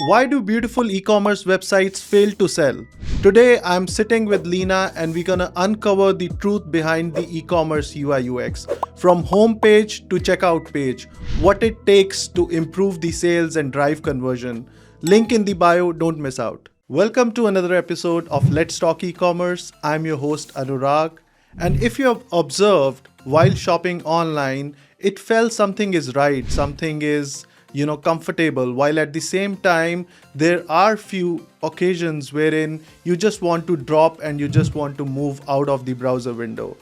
Why do beautiful e-commerce websites fail to sell? Today, I'm sitting with Lina and we're gonna uncover the truth behind the e-commerce UI UX. From homepage to checkout page, what it takes to improve the sales and drive conversion. Link in the bio, don't miss out. Welcome to another episode of Let's Talk E-commerce. I'm your host Anurag. And if you have observed while shopping online, it felt something is right, something is comfortable, while at the same time there are few occasions wherein you just want to drop and you just want to move out of the browser window.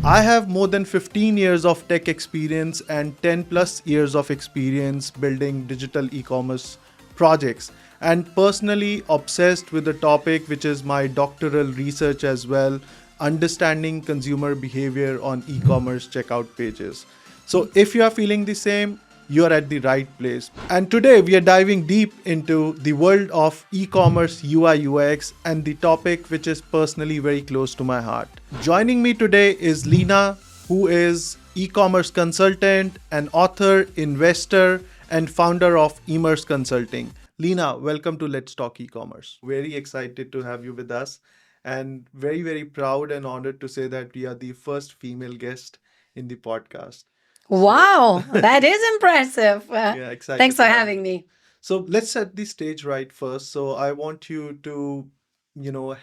I have more than 15 years of tech experience and 10 plus years of experience building digital e-commerce projects, and personally obsessed with the topic, which is my doctoral research as well, understanding consumer behavior on e-commerce checkout pages. So if you are feeling the same, you are at the right place. And today we are diving deep into the world of e-commerce UI UX and the topic which is personally very close to my heart. Joining me today is Lina, who is e-commerce consultant, an author, investor, and founder of Emerce Consulting. Lina, welcome to Let's Talk E-commerce. Very excited to have you with us and very, very proud and honored to say that we are the first female guest in the podcast. Wow, that is impressive. Yeah, excited Thanks for to have having you. me. So let's set the stage right first. So I want you to,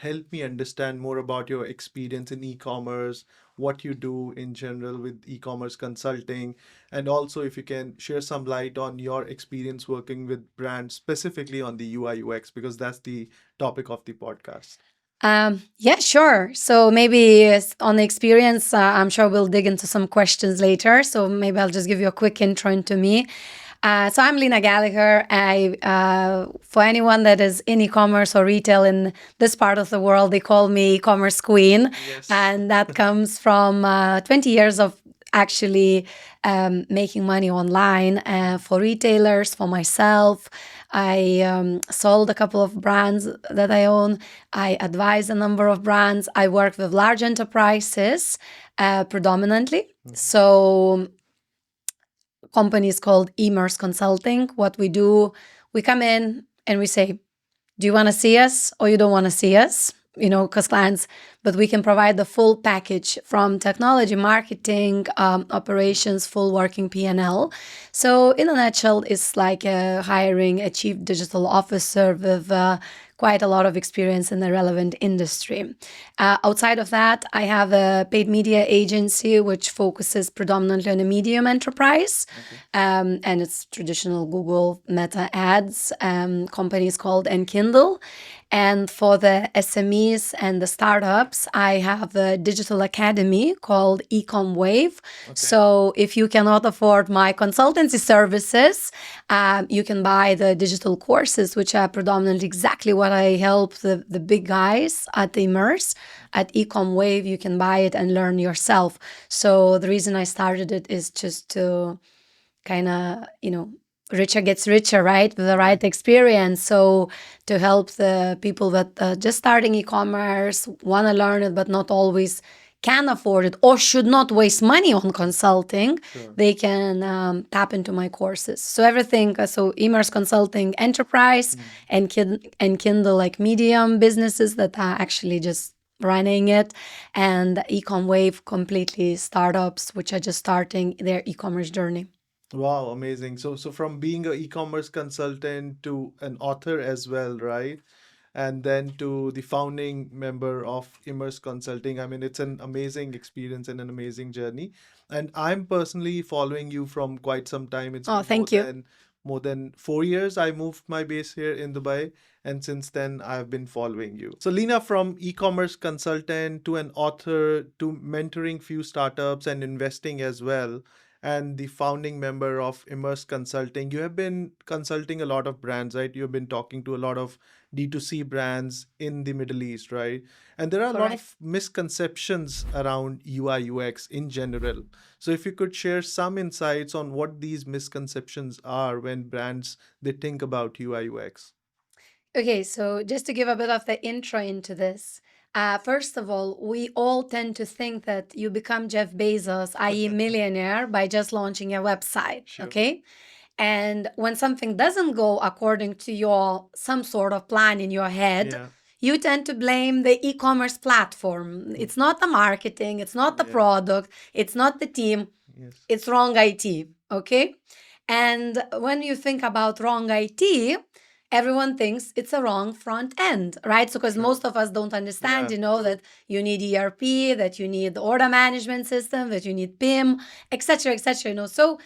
help me understand more about your experience in e-commerce, what you do in general with e-commerce consulting, and also if you can share some light on your experience working with brands, specifically on the UI UX, because that's the topic of the podcast. Yeah, sure. So maybe on the experience, I'm sure we'll dig into some questions later. So maybe I'll just give you a quick intro into me. So I'm Lina Gallagher. For anyone that is in e-commerce or retail in this part of the world, they call me e-commerce queen, Yes. and that comes from 20 years of actually making money online for retailers, for myself. I sold a couple of brands that I own. I advise a number of brands. I work with large enterprises predominantly. So companies called Emerce Consulting. What we do, we come in and we say, do you want to see us or you don't want to see us? Because clients, but we can provide the full package from technology, marketing, operations, full working P&L. So in a nutshell, it's like hiring a chief digital officer with quite a lot of experience in the relevant industry. Outside of that, I have a paid media agency which focuses predominantly on a medium enterprise. And it's traditional Google Meta ads, companies called Kindle. And for the SMEs and the startups, I have a digital academy called EComWave. So if you cannot afford my consultancy services, you can buy the digital courses, which are predominantly exactly what I help the big guys at Emerce. At EComWave, you can buy it and learn yourself. So the reason I started it is just to kind of, richer gets richer, right? With the right experience. So to help the people that just starting e-commerce, want to learn it, but not always can afford it or should not waste money on consulting, they can tap into my courses. So everything, so Emerce Consulting Enterprise and Kindle like medium businesses that are actually just running it, and EComWave completely startups, which are just starting their e-commerce journey. Wow, amazing. So from being an e-commerce consultant to an author as well, right? And then to the founding member of Emerce Consulting. I mean, it's an amazing experience and an amazing journey. And I'm personally following you from quite some time. It's Oh, been more thank you. than more than 4 years. I moved my base here in Dubai, and since then I've been following you. So Lina, from e-commerce consultant to an author to mentoring few startups and investing as well, and the founding member of Emerce Consulting. You have been consulting a lot of brands, right? You've been talking to a lot of D2C brands in the Middle East, right? And there are a lot Correct. of misconceptions around UI UX in general. So if you could share some insights on what these misconceptions are when brands they think about UI UX. Okay, so just to give a bit of the intro into this, first of all, we all tend to think that you become Jeff Bezos, i.e., millionaire, by just launching a website. Sure. Okay. And when something doesn't go according to your some sort of plan in your head, Yeah. you tend to blame the e-commerce platform. It's not the marketing, it's not the Yeah. product, it's not the team, Yes. it's wrong IT. Okay. And when you think about wrong IT, everyone thinks it's a wrong front end, right? So because Sure. most of us don't understand, Yeah. that you need ERP, that you need the order management system, that you need PIM, etc., etc. So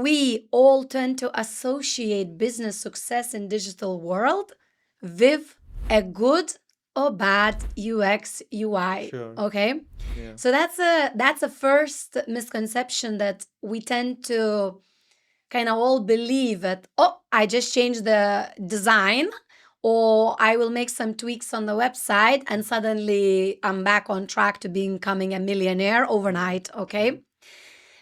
we all tend to associate business success in digital world with a good or bad UX UI. Sure. Okay. Yeah. So that's a first misconception, that we tend to kind of all believe that, oh, I just changed the design, or I will make some tweaks on the website and suddenly I'm back on track to becoming a millionaire overnight. Okay.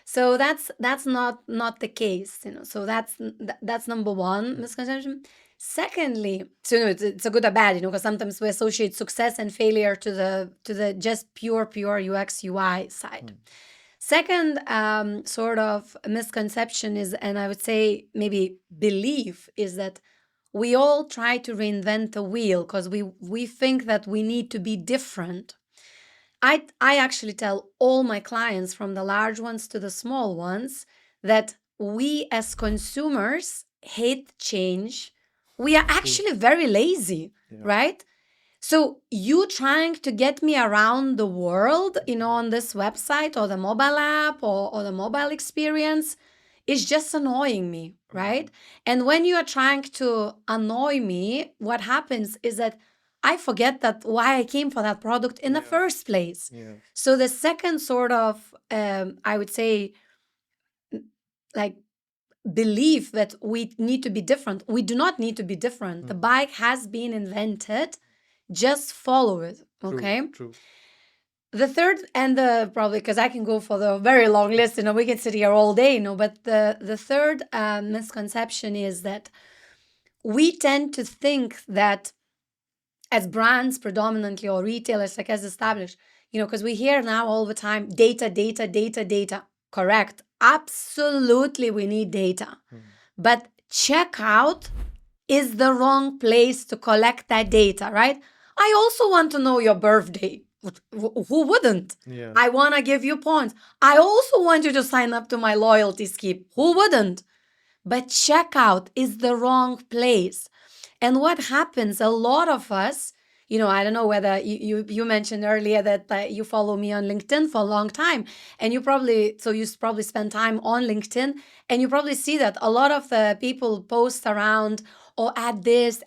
So that's not the case. So that's number one misconception. Secondly, so it's a good or bad, because sometimes we associate success and failure to the just pure UX UI side. Second, sort of misconception is, and I would say maybe belief, is that we all try to reinvent the wheel because we think that we need to be different. I actually tell all my clients, from the large ones to the small ones, that we as consumers hate change. We are actually very lazy, right? So you trying to get me around the world, on this website or the mobile app or the mobile experience is just annoying me, right? And when you are trying to annoy me, what happens is that I forget that why I came for that product in the first place. Yeah. So the second sort of, I would say, like, belief that we need to be different. We do not need to be different. The bike has been invented. Just follow it. Okay. True. The third, and the probably, because I can go for the very long list, we can sit here all day, but the third misconception is that we tend to think that as brands predominantly, or retailers, like as established, because we hear now all the time data, data, data, data. Correct. Absolutely, we need data. But checkout is the wrong place to collect that data, right? I also want to know your birthday. Who wouldn't? Yeah. I want to give you points. I also want you to sign up to my loyalty scheme. Who wouldn't? But checkout is the wrong place. And what happens, a lot of us, I don't know whether you mentioned earlier that you follow me on LinkedIn for a long time, and you probably spend time on LinkedIn, and you probably see that a lot of the people post around, or add this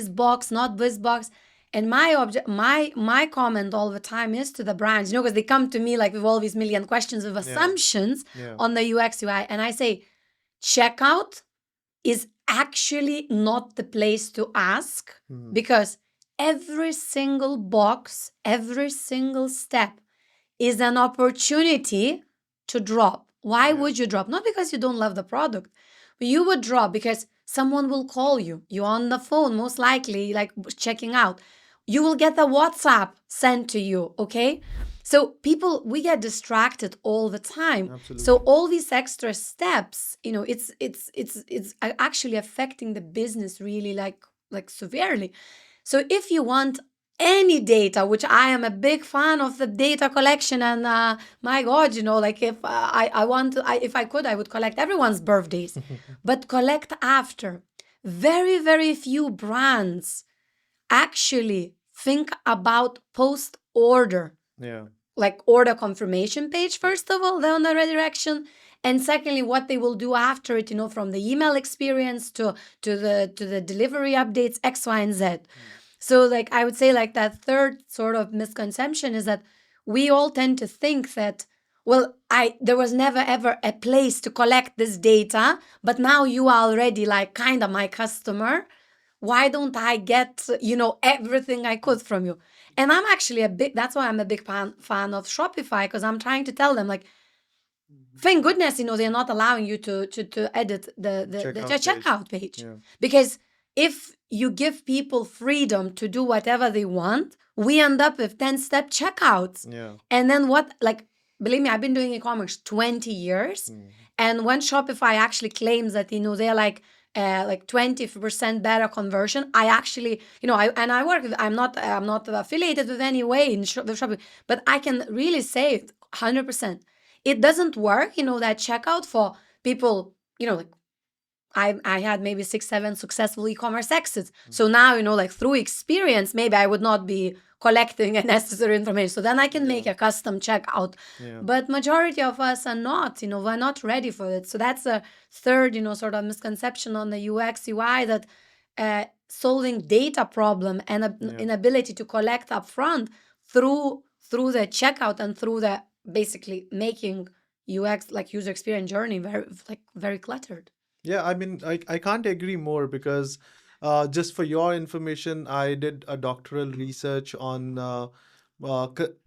box, not this box. And my comment all the time is to the brands, because they come to me like with all these million questions, with assumptions on the UX UI, and I say, checkout is actually not the place to ask, because every single box, every single step is an opportunity to drop. Why would you drop? Not because you don't love the product, but you would drop because someone will call you. You're on the phone, most likely, like checking out. You will get the WhatsApp sent to you, okay? So we get distracted all the time. Absolutely. So all these extra steps, it's actually affecting the business really like severely. So if you want any data, which I am a big fan of the data collection, and my God, like if if I could, I would collect everyone's birthdays, but collect after. Very, very few brands actually think about post order. Yeah. Like order confirmation page, first of all, they're on the redirection, and secondly, what they will do after it, from the email experience to the delivery updates, X, Y, and Z. So like I would say, like that third sort of misconception is that we all tend to think that, well, there was never ever a place to collect this data, but now you are already like kind of my customer. Why don't I get, everything I could from you? And I'm actually that's why I'm a big fan of Shopify, because I'm trying to tell them, like, thank goodness, they're not allowing you to edit the checkout page. Yeah. Because if you give people freedom to do whatever they want, we end up with 10-step checkouts. Yeah. And then believe me, I've been doing e-commerce 20 years. And when Shopify actually claims that, they're like 20% better conversion, I actually, I work with, I'm not affiliated with any way with Shopify, but I can really say it 100%. It doesn't work, that checkout for people, like I had maybe 6-7 successful e-commerce exits. So now, through experience, maybe I would not be collecting unnecessary information. So then I can make a custom checkout. Yeah. But majority of us are not, we're not ready for it. So that's a third, sort of misconception on the UX UI, that solving data problem and inability to collect upfront through the checkout and through the basically making UX, like user experience journey, very cluttered. Yeah, I mean, I can't agree more because just for your information, I did a doctoral research on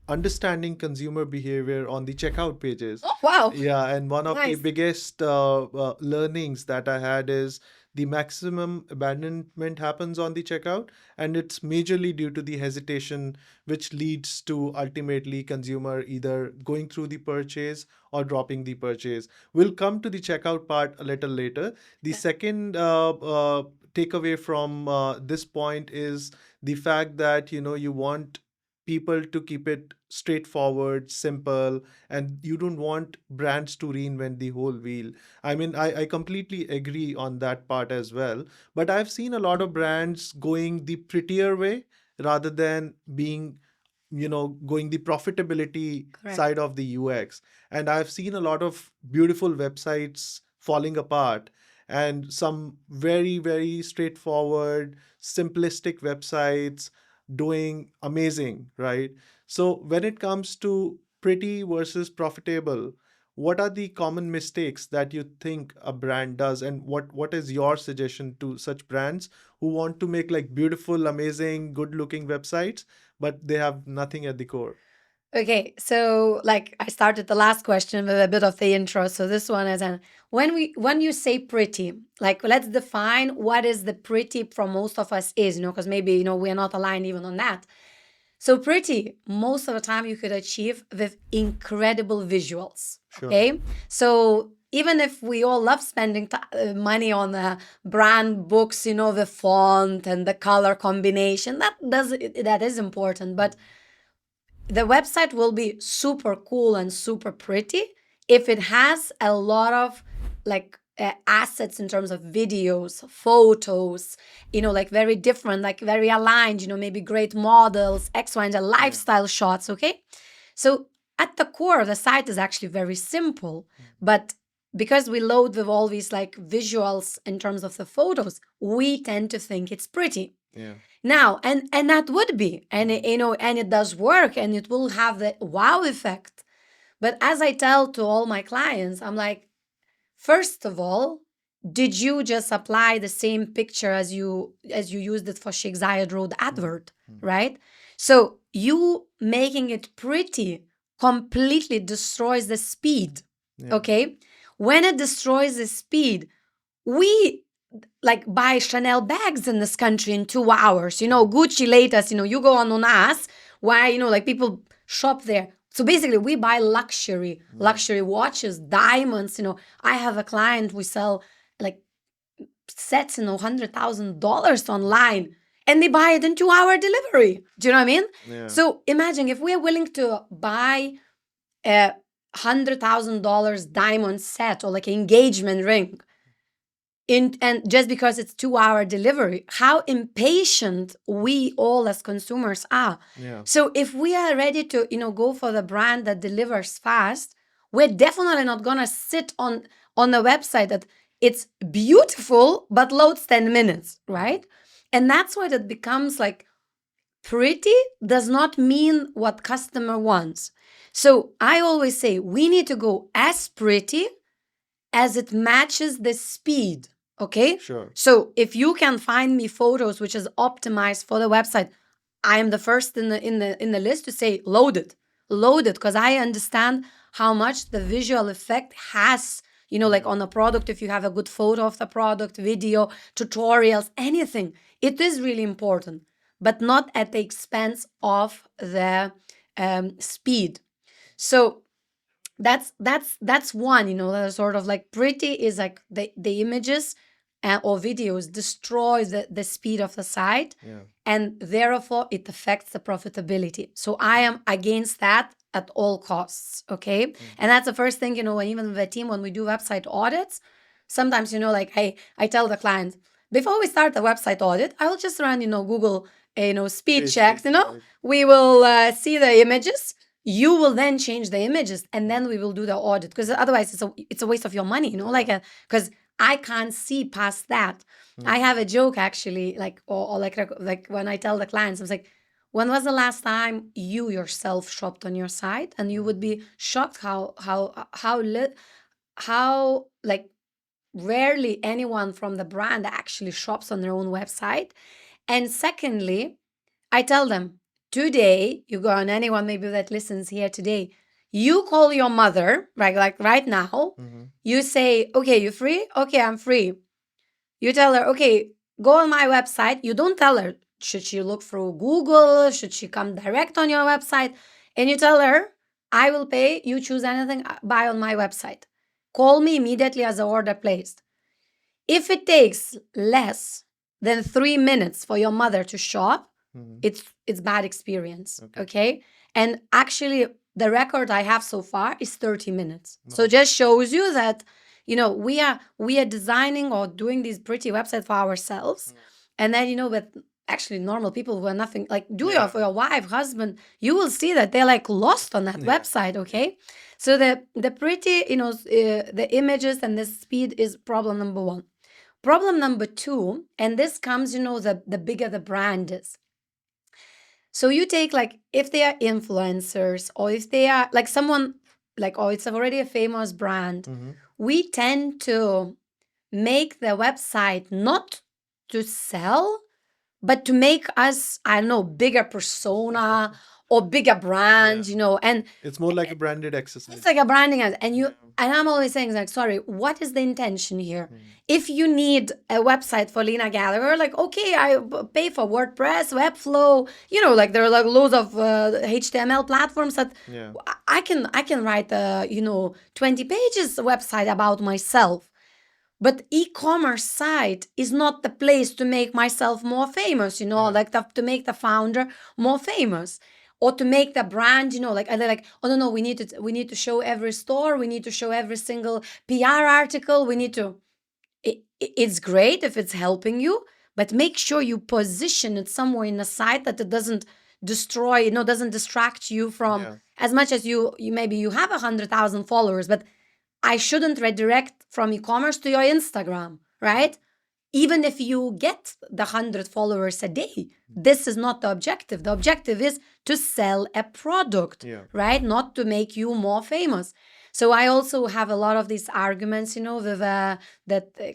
understanding consumer behavior on the checkout pages. Oh, wow. Yeah, and one of the Nice. biggest learnings that I had is the maximum abandonment happens on the checkout, and it's majorly due to the hesitation, which leads to ultimately consumer either going through the purchase or dropping the purchase. We'll come to the checkout part a little later. The second takeaway from this point is the fact that you want people to keep it straightforward, simple, and you don't want brands to reinvent the whole wheel. I mean, I completely agree on that part as well. But I've seen a lot of brands going the prettier way rather than being going the profitability Correct. side of the UX. And I've seen a lot of beautiful websites falling apart and some very, very straightforward, simplistic websites doing amazing, right? So when it comes to pretty versus profitable, what are the common mistakes that you think a brand does, and what is your suggestion to such brands who want to make like beautiful, amazing, good looking websites, but they have nothing at the core? Okay, so like I started the last question with a bit of the intro. So this one is when you say pretty, like let's define what is the pretty for most of us is, because maybe we're not aligned even on that. So pretty, most of the time you could achieve with incredible visuals. Sure. Okay, so even if we all love spending money on brand books, the font and the color combination, that is important, but the website will be super cool and super pretty if it has a lot of like assets in terms of videos, photos, like very different, like very aligned, maybe great models, X, Y, and Z, lifestyle shots. Okay. So at the core, the site is actually very simple, but because we load with all these like visuals in terms of the photos, we tend to think it's pretty. Yeah. Now, and that would be, and and it does work, and it will have the wow effect. But as I tell to all my clients, I'm like, first of all, did you just apply the same picture as you used it for Sheikh Zayed Road advert, right? So you making it pretty completely destroys the speed. Yeah. Okay, when it destroys the speed, we like buy Chanel bags in this country in 2 hours. Gucci latest, you go on Unas, why, like people shop there. So basically we buy luxury watches, diamonds. I have a client, we sell like sets, $100,000 online, and they buy it in 2-hour delivery. Do you know what I mean? Yeah. So imagine if we're willing to buy a $100,000 diamond set or like an engagement ring, and just because it's 2-hour delivery, how impatient we all as consumers are. Yeah. So if we are ready to go for the brand that delivers fast, we're definitely not gonna sit on a website that it's beautiful but loads 10 minutes, right? And that's why it becomes like pretty does not mean what customer wants. So I always say we need to go as pretty as it matches the speed. Okay. Sure. So if you can find me photos which is optimized for the website, I am the first in the list to say load it, because I understand how much the visual effect has. Like on a product, if you have a good photo of the product, video, tutorials, anything, it is really important, but not at the expense of the speed. So That's one, that sort of like pretty is like the images or videos destroy the speed of the site, and therefore it affects the profitability. So I am against that at all costs. Okay. And that's the first thing, when even the team, when we do website audits, sometimes, like, I tell the client, before we start the website audit, I will just run, Google, speed checks, we will see the images. You will then change the images, and then we will do the audit, because otherwise it's a waste of your money, like, because I can't see past that. I have a joke, actually, like, or like when I tell the clients, I was like, when was the last time you yourself shopped on your site? And you would be shocked how like rarely anyone from the brand actually shops on their own website. And secondly, I tell them, today, you go on, anyone maybe that listens here today, you call your mother, right? Like right now, you say, okay, you free? Okay, I'm free. You tell her, okay, go on my website. You don't tell her, should she look through Google? Should she come direct on your website? And you tell her, I will pay. You choose anything, buy on my website. Call me immediately as the order placed. If it takes less than 3 minutes for your mother to shop, it's bad experience. Okay. And actually, the record I have so far is 30 minutes. So it just shows you that, we are designing or doing these pretty websites for ourselves. And then, with actually normal people who are nothing, like, do it for your wife, husband, you will see that they're like lost on that website. Okay. So the pretty, the images and the speed is problem number one. Problem number two, and this comes, the bigger the brand is. So you take, like, if they are influencers, or if they are like someone like, oh, it's already a famous brand, we tend to make the website not to sell, but to make us, I don't know, bigger persona or bigger brand, and it's more like a branded exercise. it's like a branding, and I'm always saying, like, sorry, what is the intention here? If you need a website for Lina Gallagher, like, okay, I pay for WordPress, Webflow, like there are like loads of HTML platforms that I can write a 20 pages website about myself. But e-commerce site is not the place to make myself more famous, like to make the founder more famous, or to make the brand, like, and they're like, oh no, we need to show every store, we need to show every single PR article, we need to. It's great if it's helping you, but make sure you position it somewhere in the site that it doesn't destroy, doesn't distract you from. As much as you maybe you have 100,000 followers, but I shouldn't redirect from e-commerce to your Instagram, right? Even if you get the 100 followers a day, this is not the objective. The objective is to sell a product, right? Not to make you more famous. So I also have a lot of these arguments, with that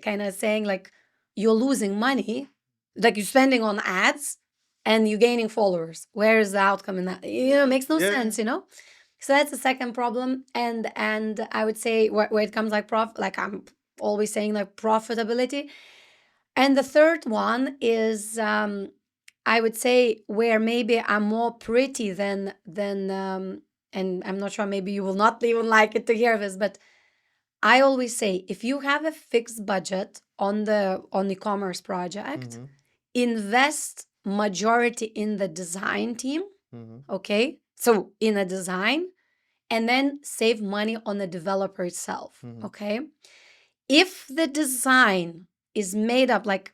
kind of saying, like, you're losing money, like you're spending on ads and you're gaining followers. Where is the outcome in that? It makes no sense, So that's the second problem, and I would say where it comes like like I'm always saying, like, profitability. And the third one is, I would say, where maybe I'm more pretty than and I'm not sure, maybe you will not even like it to hear this, but I always say, if you have a fixed budget on the e-commerce project, invest majority in the design team. Okay, so in a design, and then save money on the developer itself. Okay, if the design is made up, like,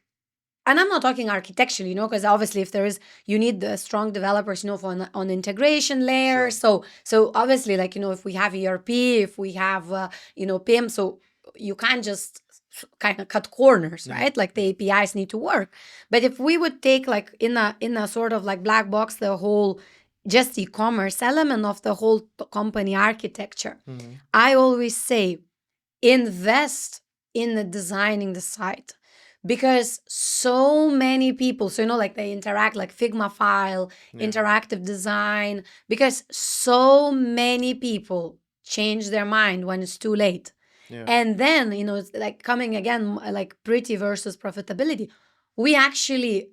and I'm not talking architecturally, because obviously if there is, you need the strong developers, for on integration layer. So obviously, like, if we have ERP, if we have PIM, so you can't just kind of cut corners, right? Like, the APIs need to work. But if we would take, like, in a sort of like black box, the whole just e-commerce element of the whole company architecture, I always say, invest in the designing the site, because so many people, so like they interact, like Figma file, interactive design, because so many people change their mind when it's too late. And then, it's like coming again, like pretty versus profitability. We actually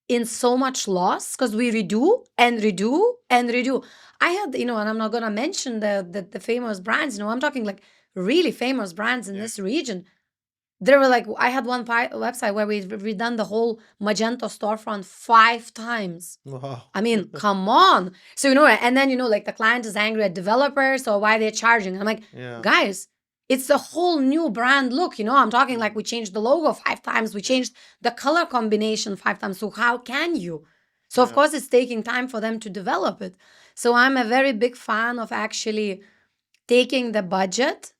in so much loss because we redo and redo and redo. I had, and I'm not gonna mention the famous brands. I'm talking like really famous brands in this region. There were like, I had one website where we've redone the whole Magento storefront 5 times. Wow. I mean, come on. So, and then, like the client is angry at developers, so why they're charging. I'm like, Yeah. guys, it's a whole new brand look. I'm talking like we changed the logo 5 times, we changed the color combination 5 times. So, how can you? So, of Yeah. course, it's taking time for them to develop it. So, I'm a very big fan of actually taking the budget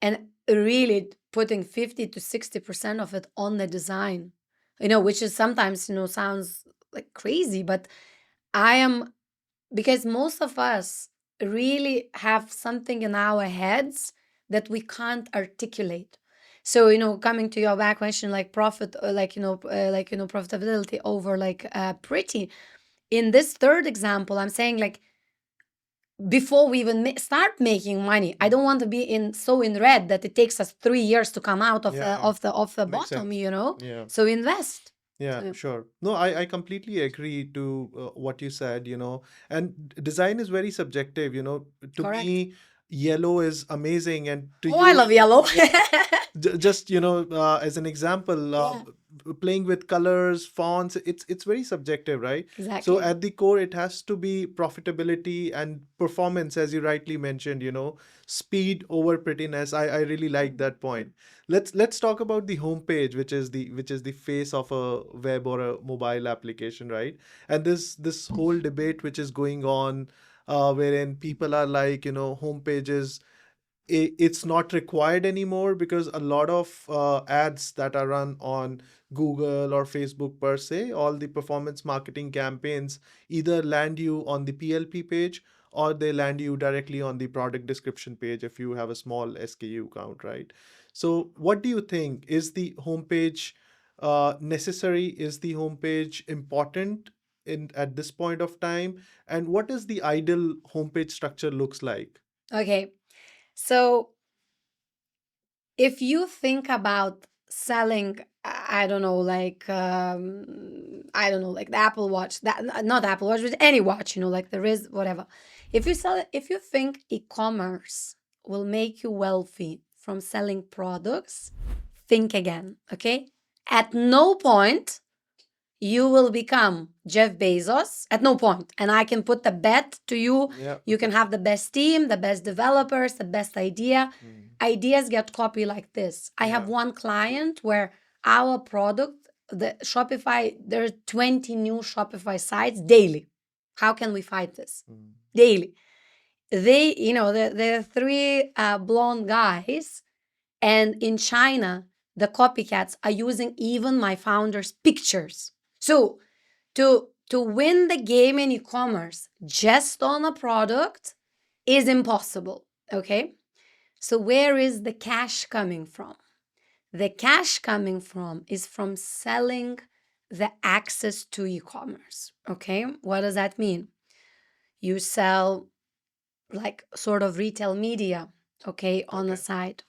and really putting 50 to 60% of it on the design, which is sometimes, sounds like crazy, but I am, because most of us really have something in our heads that we can't articulate. So, coming to your back question, like profit, profitability over like pretty. In this third example, I'm saying like, before we even start making money, I don't want to be in red that it takes us 3 years to come out of Yeah. the Makes bottom, sense. Yeah. So invest. Yeah, So, sure. No, I completely agree to what you said, and design is very subjective, To correct. me, yellow is amazing, and to Oh, I you, love yellow. just, as an example, Yeah. playing with colors, fonts, it's very subjective, right? So Exactly. at the core, it has to be profitability and performance, as you rightly mentioned, speed over prettiness. I really like that point. Let's talk about the homepage, which is the face of a web or a mobile application, right? And this whole debate which is going on, wherein people are like, homepages, it's not required anymore because a lot of ads that are run on Google or Facebook per se, all the performance marketing campaigns either land you on the PLP page or they land you directly on the product description page if you have a small SKU count, right? So, what do you think? Is the homepage necessary? Is the homepage important in at this point of time? And what is the ideal homepage structure looks like? Okay. So if you think about selling, I don't know, like like the Apple Watch, that not Apple Watch, but any watch, like there is whatever. If you think e-commerce will make you wealthy from selling products, think again, okay? At no point you will become Jeff Bezos, at no point. And I can put the bet to you. Yeah. You can have the best team, the best developers, the best idea. Ideas get copied like this. I have Yeah. one client where our product, the Shopify, there are 20 new Shopify sites daily. How can we fight this? Daily. They, the 3 blonde guys, and in China, the copycats are using even my founder's pictures. So to win the game in e-commerce just on a product is impossible. Okay. So where is the cash coming from? The cash coming from is from selling the access to e-commerce. Okay. What does that mean? You sell like sort of retail media, okay, on the side.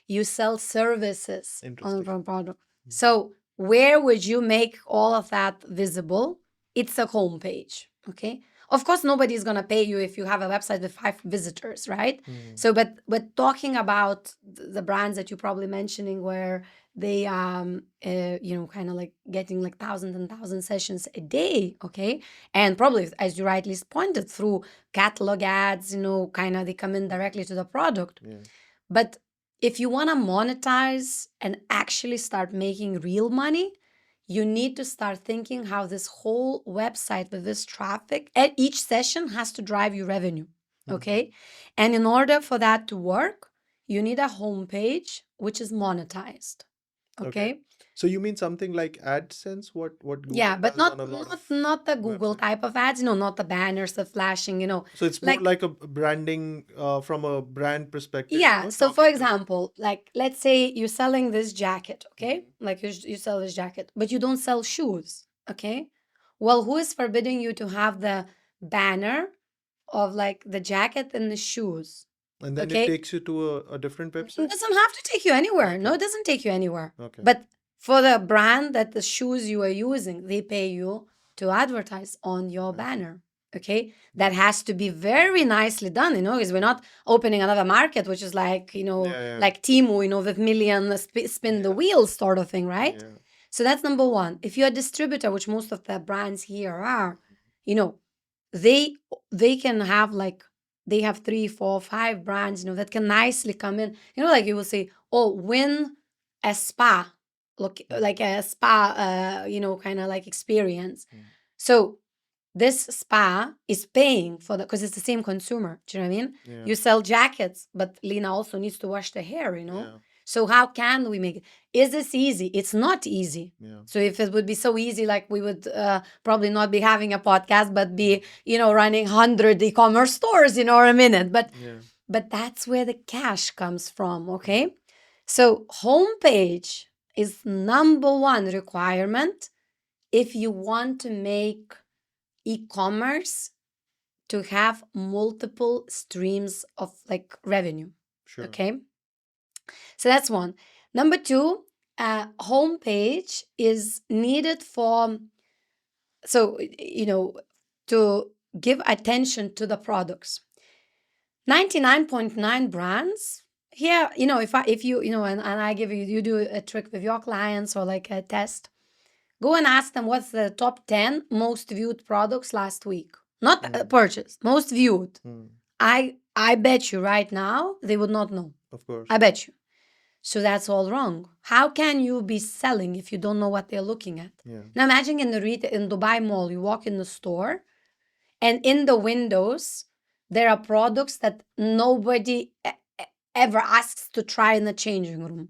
You sell services on the product. So where would you make all of that visible? It's a homepage, okay? Of course, nobody's gonna pay you if you have a website with 5 visitors, right? So, but talking about the brands that you're probably mentioning, where they kind of like getting like thousands and thousands sessions a day, okay, and probably as you rightly pointed through catalog ads, kind of they come in directly to the product. Yeah. But if you want to monetize and actually start making real money, you need to start thinking how this whole website with this traffic at each session has to drive you revenue. Okay. And in order for that to work, you need a homepage which is monetized. Okay. So you mean something like AdSense? What Google Yeah, but does on a lot not of not the Google websites? type of ads, not the banners, the flashing, So it's more like like a branding from a brand perspective, yeah. So for talking to. example, like let's say you're selling this jacket, okay? Like you sell this jacket, but you don't sell shoes, okay? Well, who is forbidding you to have the banner of like the jacket and the shoes? And then it Okay? takes you to a different It website? doesn't have to take you anywhere. No, Okay. it doesn't take you anywhere. Okay. But for the brand that the shoes you are using, they pay you to advertise on your banner. Okay, that has to be very nicely done, because we're not opening another market, which is like, like Timu, with million spin the wheels sort of thing, right? So that's number one. If you're a distributor, which most of the brands here are, they they can have like they have 3, 4, 5 brands, that can nicely come in. Like you will say, oh, win a spa, look like a spa, kind of like experience. So this spa is paying for that because it's the same consumer. Do you know what I mean? You sell jackets, but Lina also needs to wash the hair. So how can we make it? Is this easy? It's not easy. So if it would be so easy, like we would probably not be having a podcast, but be, running 100 e-commerce stores, in a minute. But that's where the cash comes from, okay? So homepage is number one requirement if you want to make e-commerce to have multiple streams of like revenue. Sure. Okay. So that's one. Number two, homepage is needed for, to give attention to the products. 99.9 brands here, if you, and I give you do a trick with your clients or like a test, go and ask them what's the top 10 most viewed products last week. Not purchased, most viewed. I bet you right now they would not know. Of course. I bet you. So that's all wrong. How can you be selling if you don't know what they're looking at? Now imagine in Dubai Mall, you walk in the store and in the windows, there are products that nobody ever asks to try in the changing room.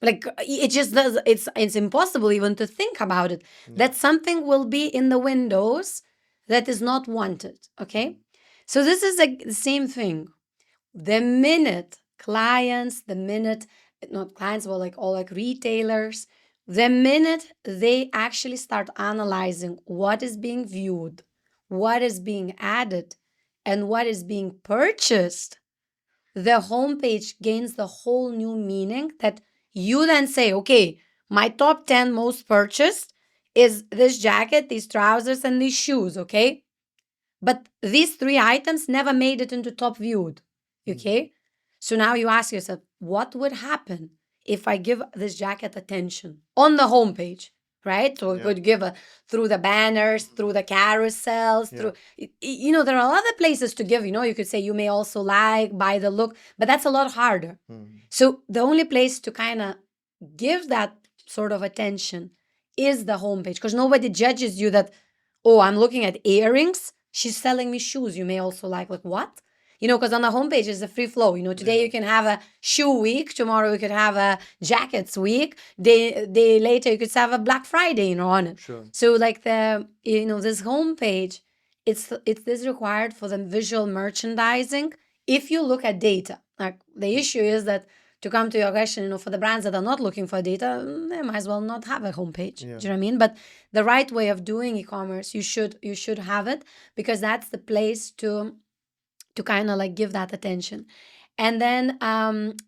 Like it just does. It's impossible even to think about it. That something will be in the windows that is not wanted. Okay, so this is like the same thing. The minute not clients, but like all like retailers, the minute they actually start analyzing what is being viewed, what is being added, and what is being purchased, the homepage gains the whole new meaning that you then say, okay, my top 10 most purchased is this jacket, these trousers, and these shoes, okay? But these 3 items never made it into top viewed, okay? So now you ask yourself, what would happen if I give this jacket attention on the homepage, right? So it would give through the banners, through the carousels, through, there are other places to give, you could say you may also like, buy the look, but that's a lot harder. So the only place to kind of give that sort of attention is the homepage, because nobody judges you that, oh, I'm looking at earrings, she's selling me shoes. You may also like what? Because on the homepage is a free flow. Today you can have a shoe week. Tomorrow you could have a jackets week. Day later you could have a Black Friday, on it. Sure. So like this homepage, it's this required for the visual merchandising. If you look at data, like the issue is that, to come to your question, for the brands that are not looking for data, they might as well not have a homepage. Do you know what I mean? But the right way of doing e-commerce, you should have it, because that's the place to kind of like give that attention. And then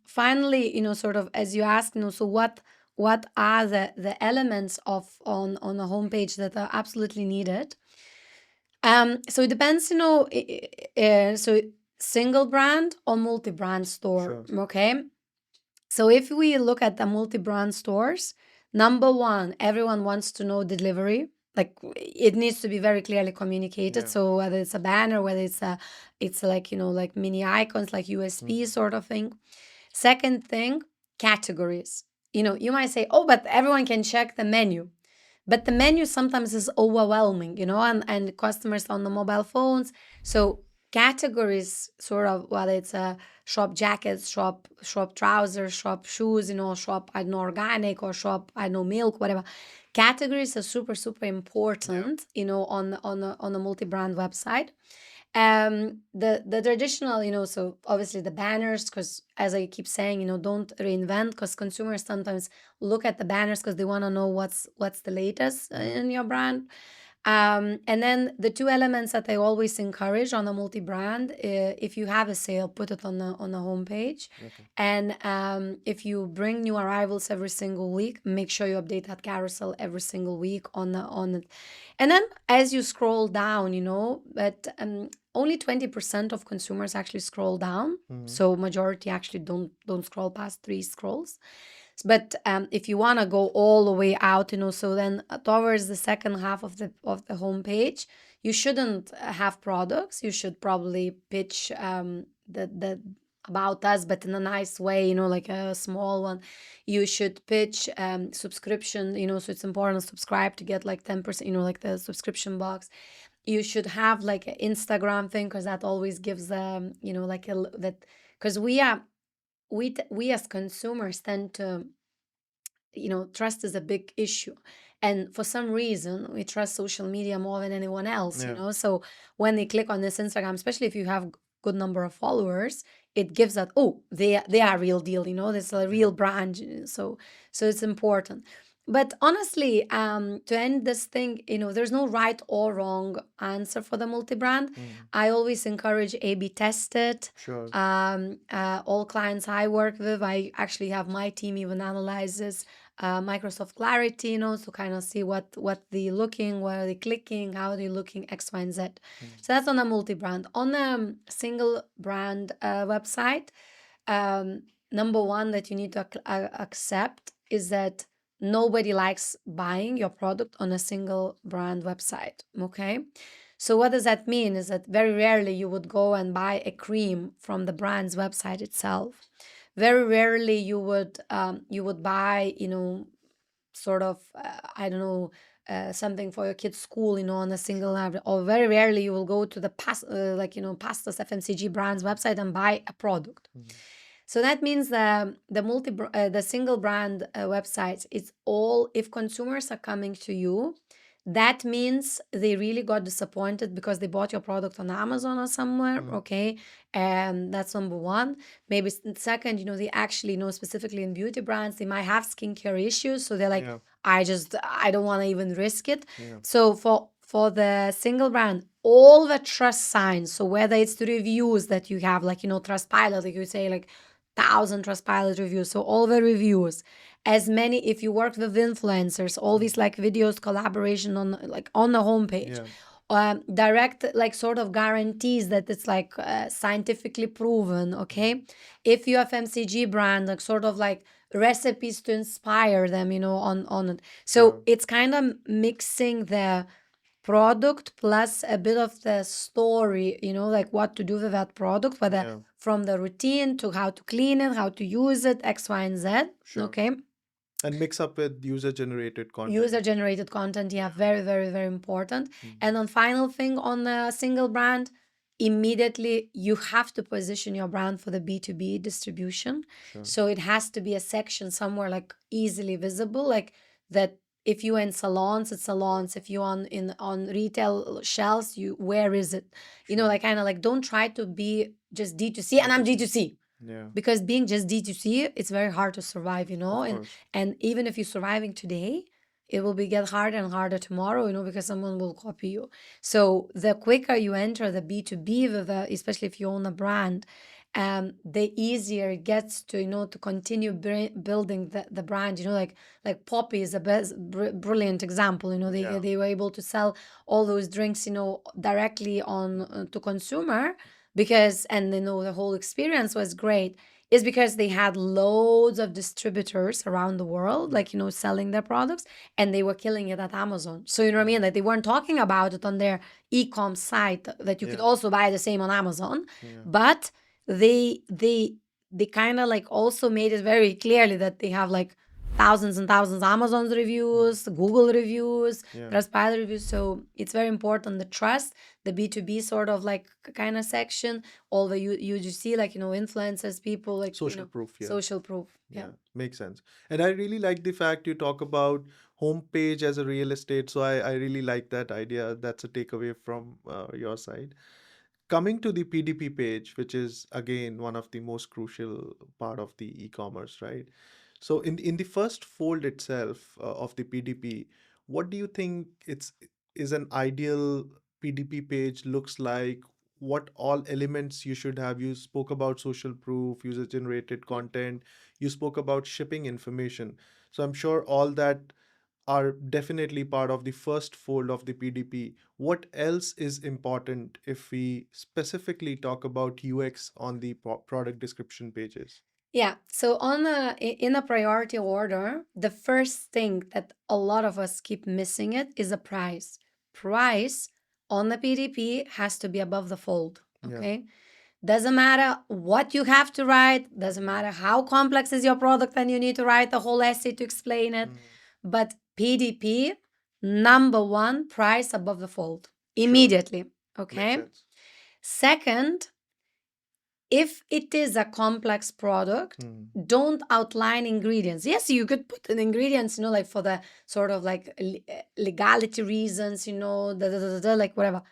finally, sort of as you ask, so what are the elements on a homepage that are absolutely needed? So it depends, so single brand or multi-brand store. Sure. Okay. So if we look at the multi-brand stores, number one, everyone wants to know delivery. Like it needs to be very clearly communicated. So whether it's a banner, whether it's like, like mini icons, like USP sort of thing. Second thing, categories. You might say, oh, but everyone can check the menu. But the menu sometimes is overwhelming, and customers on the mobile phones. So categories, sort of, whether it's a shop jackets, shop trousers, shop shoes, shop, I don't know, organic, or shop, I don't know, milk, whatever. Categories are super, super important, on a multi-brand website. The traditional, so obviously the banners, because as I keep saying, don't reinvent, because consumers sometimes look at the banners because they want to know what's the latest in your brand. And then the two elements that I always encourage on a multi-brand, if you have a sale, put it on the homepage. Okay. And if you bring new arrivals every single week, make sure you update that carousel every single week on it. And then as you scroll down, but only 20% of consumers actually scroll down. So majority actually don't scroll past 3 scrolls. But if you want to go all the way out, so then towards the second half of the homepage, you shouldn't have products. You should probably pitch the about us, but in a nice way, like a small one. You should pitch subscription, so it's important to subscribe to get like 10%, like the subscription box. You should have like an Instagram thing, because that always gives like that, because we as consumers tend to, trust is a big issue, and for some reason we trust social media more than anyone else. So when they click on this Instagram, especially if you have good number of followers, it gives that, oh, they are real deal, this is a real brand. So it's important. But honestly, to end this thing, there's no right or wrong answer for the multi-brand. I always encourage A/B test it. Sure. All clients I work with, I actually have my team even analyzes Microsoft Clarity, to kind of see what they looking, what are they clicking, how are they looking, X, Y, and Z. So that's on a multi-brand. On a single brand website, number one that you need to accept is that nobody likes buying your product on a single brand website. Okay. So what does that mean is that very rarely you would go and buy a cream from the brand's website itself. Very rarely you would buy, sort of, I don't know, something for your kid's school, on a single app. Or very rarely you will go to the Pastas FMCG brand's website and buy a product. So that means the single brand websites, it's all, if consumers are coming to you, that means they really got disappointed because they bought your product on Amazon or somewhere. Okay. And that's number one. Maybe second, they actually know, specifically in beauty brands, they might have skincare issues. So they're like, I don't want to even risk it. So for the single brand, all the trust signs, so whether it's the reviews that you have, like, Trustpilot, like you say, like 1,000 Trustpilot reviews. So all the reviews, as many, if you work with influencers, all these like videos, collaboration on the homepage. Direct, like, sort of guarantees that it's like scientifically proven. Okay. If you have FMCG brand, like sort of like recipes to inspire them, on it. So it's kind of mixing the product plus a bit of the story, like what to do with that product, whether from the routine to how to clean it, how to use it, X, Y, and Z. Okay. And mix up with user-generated content. User-generated content, very, very, very important. And on final thing on a single brand, immediately you have to position your brand for the B2B distribution. So it has to be a section somewhere like easily visible, like that. If you're in salons, it's salons. If you're on retail shelves, where is it? Like kind of like, don't try to be just D2C, and I'm D2C. Because being just D2C, it's very hard to survive, and even if you're surviving today, it will get harder and harder tomorrow, because someone will copy you. So the quicker you enter the B2B, especially if you own a brand, the easier it gets to, to continue building the brand, like Poppy is the best, brilliant example. They were able to sell all those drinks, directly on to consumer, because, and the whole experience was great, is because they had loads of distributors around the world, like, selling their products, and they were killing it at Amazon. So, what I mean? Like, they weren't talking about it on their e-com site that you could also buy the same on Amazon, but they kind of like also made it very clearly that they have like thousands and thousands of Amazon's reviews, Google reviews, Trustpilot reviews. So it's very important, the trust, the B2B sort of like kind of section, all the UGC, like, influencers, people, like social proof. Social proof. Yeah. Makes sense. And I really like the fact you talk about homepage as a real estate. So I really like that idea. That's a takeaway from your side. Coming to the PDP page, which is again one of the most crucial part of the e-commerce, right? So in the first fold itself of the PDP, what do you think is an ideal PDP page looks like, what all elements you should have. You spoke about social proof, user generated content, you spoke about shipping information. So I'm sure all that are definitely part of the first fold of the PDP. What else is important if we specifically talk about UX on the product description pages? Yeah. So in a priority order, the first thing that a lot of us keep missing it is a price. Price on the PDP has to be above the fold. Yeah. Okay. Doesn't matter what you have to write, doesn't matter how complex is your product and you need to write a whole essay to explain it. But PDP, number one, price above the fold immediately. Okay. Makes sense. Second, if it is a complex product, don't outline ingredients. Yes, you could put in ingredients, like for the sort of like legality reasons, like whatever.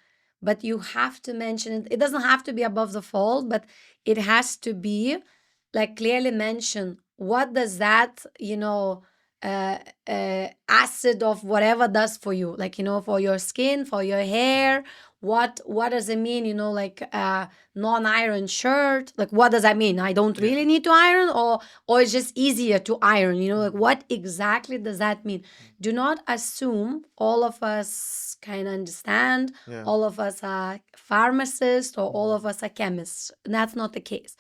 But you have to mention it. It doesn't have to be above the fold, but it has to be like clearly mention what does that, acid of whatever does for you, like, for your skin, for your hair. What does it mean, like non-iron shirt, like what does that mean? I don't really need to iron, or it's just easier to iron, like what exactly does that mean? Do not assume all of us can understand. All of us are pharmacists, or all of us are chemists. That's not the case.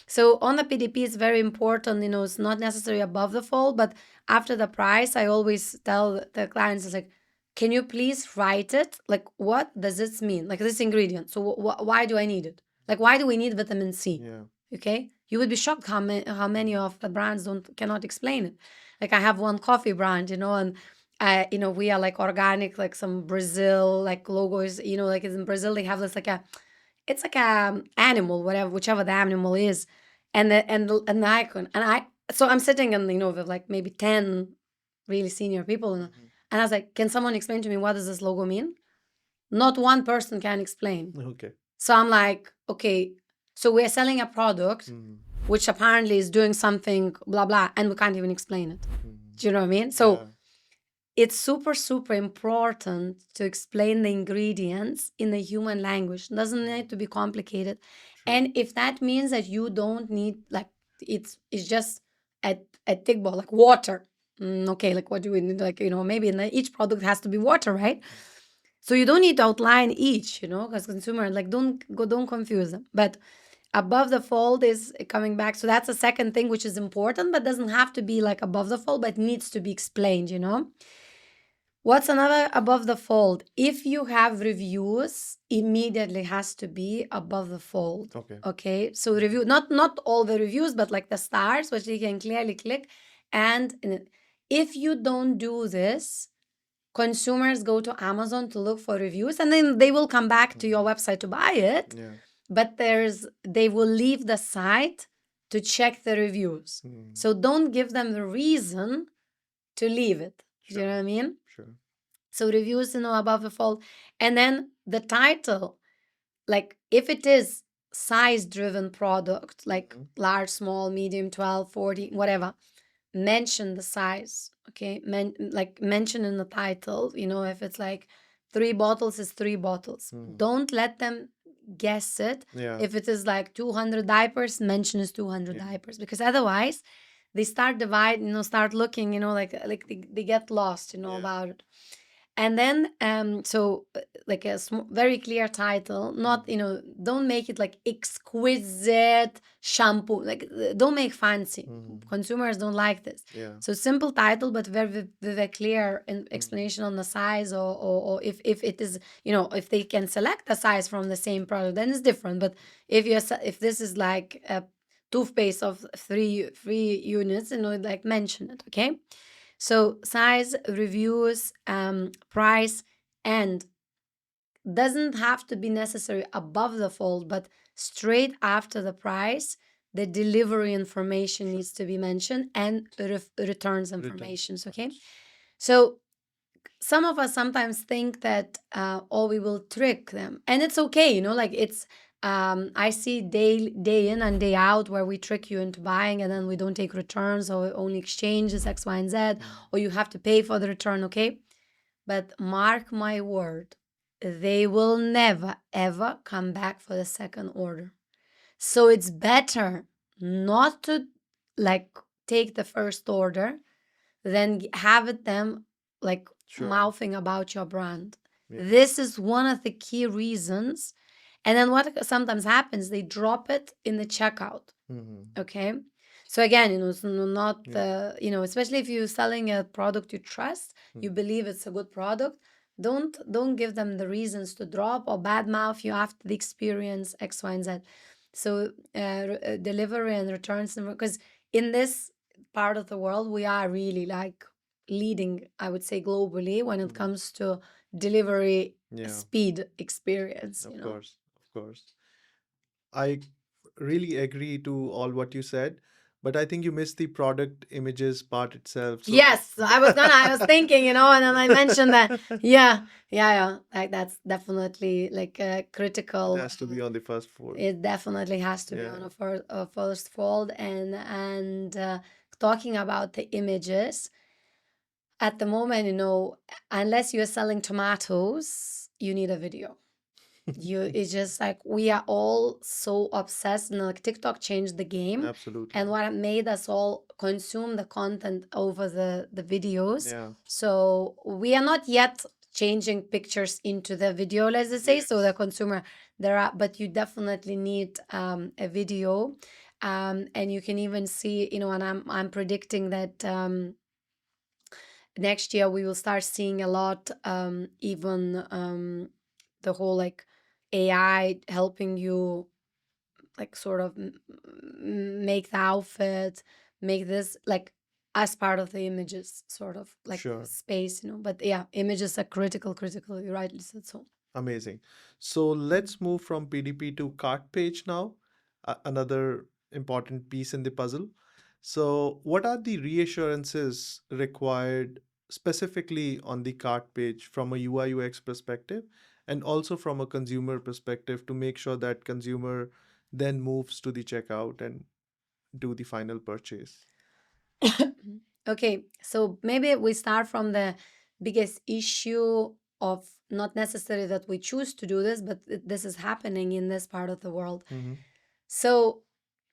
So on the PDP, it's very important, it's not necessarily above the fold, but after the price, I always tell the clients, it's like, can you please write it? Like, what does this mean? Like this ingredient. So why do I need it? Like, why do we need vitamin C? Yeah. Okay. You would be shocked how many of the brands cannot explain it. Like I have one coffee brand, and we are like organic, like some Brazil, like logos, like in Brazil, they have this it's like a animal, whichever the animal is, and the icon. So I'm sitting and, with like maybe 10 really senior people. And I was like, can someone explain to me what does this logo mean? Not one person can explain. Okay. So I'm like, okay, so we're selling a product which apparently is doing something, blah, blah, and we can't even explain it. Do you know what I mean? So it's super, super important to explain the ingredients in the human language. It doesn't need to be complicated. And if that means that you don't need, like, it's just a thick ball, like water. Okay, like what do we need? Like, maybe each product has to be water, right? So you don't need to outline each, because consumers, like, don't confuse them. But above the fold is coming back. So that's a second thing which is important, but doesn't have to be like above the fold, but needs to be explained, What's another above the fold? If you have reviews, immediately has to be above the fold. Okay. So review, not all the reviews, but like the stars, which you can clearly click. And if you don't do this, consumers go to Amazon to look for reviews, and then they will come back to your website to buy it. But they will leave the site to check the reviews. So don't give them the reason to leave it. Do you know what I mean? So reviews, above the fold. And then the title, like if it is size driven product, like large, small, medium, 12, 40, whatever, mention the size. Okay. Mention in the title, if it's like 3 bottles is 3 bottles. Don't let them guess it. If it is like 200 diapers, mention is 200 diapers, because otherwise they start dividing, start looking, like they get lost, about it. And then so like a very clear title, not, don't make it like exquisite shampoo, like don't make fancy. Consumers don't like this. So simple title, but very clear explanation on the size, or if it is, if they can select the size from the same product, then it's different. But if this is like a toothpaste of 3 units, like mention it. Okay. So size, reviews, price, and doesn't have to be necessary above the fold, but straight after the price, the delivery information needs to be mentioned, and returns information. Okay. So some of us sometimes think that, we will trick them, and it's okay, like it's, I see day in and day out where we trick you into buying, and then we don't take returns, or only exchanges X, Y, and Z, or you have to pay for the return. Okay. but mark my word, they will never ever come back for the second order. So it's better not to like take the first order than have it them like Sure. mouthing about your brand. Yeah. This is one of the key reasons. And then what sometimes happens, they drop it in the checkout. Okay. So again, it's not especially if you're selling a product you trust, you believe it's a good product. Don't give them the reasons to drop or badmouth you after the experience X, Y, and Z. So delivery and returns, because in this part of the world we are really like leading, I would say, globally when it comes to delivery speed experience. Of course. I really agree to all what you said, but I think you missed the product images part itself. So Yes, I was thinking, and then I mentioned that. Yeah. Like that's definitely like a critical. it has to be on the first fold. It definitely has to be on a first fold, and talking about the images at the moment, unless you're selling tomatoes, you need a video. It's just like we are all so obsessed, and like TikTok changed the game. Absolutely. And what made us all consume the content over the videos. Yeah. So we are not yet changing pictures into the video, let's just say. So the consumer but you definitely need a video. And you can even see, and I'm predicting that next year we will start seeing a lot, even the whole like AI helping you like sort of make the outfit, make this like as part of the images sort of like space, but yeah, images are critical, you rightly said so. Amazing. So let's move from PDP to cart page now, another important piece in the puzzle. So, what are the reassurances required specifically on the cart page from a UI UX perspective and also from a consumer perspective to make sure that consumer then moves to the checkout and do the final purchase? Okay, so maybe we start from the biggest issue of not necessarily that we choose to do this, but this is happening in this part of the world. So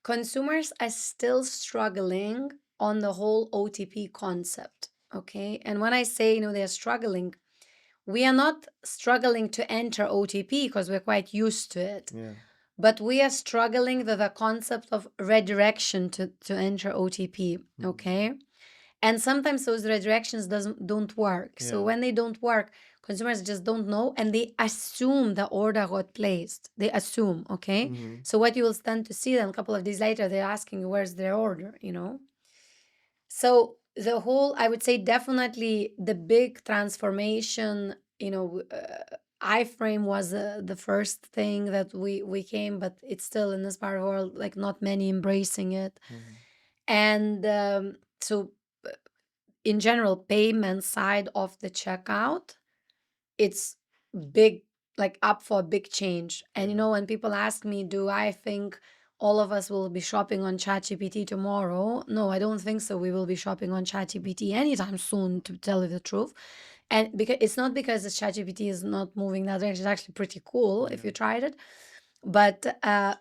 consumers are still struggling on the whole OTP concept. Okay. And when I say, they're struggling, we are not struggling to enter OTP because we're quite used to it. Yeah. But we are struggling with the concept of redirection to enter OTP. Okay. And sometimes those redirections don't work. So when they don't work, consumers just don't know and they assume the order got placed. They assume, okay? So what you will stand to see then a couple of days later, they're asking you where's their order, So the whole, I would say definitely the big transformation, iframe was the first thing that we came, but it's still in this part of the world, like not many embracing it. And so in general, payment side of the checkout, it's big, like up for a big change. And when people ask me, do I think all of us will be shopping on ChatGPT tomorrow? No, I don't think so. We will be shopping on ChatGPT anytime soon, to tell you the truth. And because it's not because the ChatGPT is not moving that direction. It's actually pretty cool if you tried it. But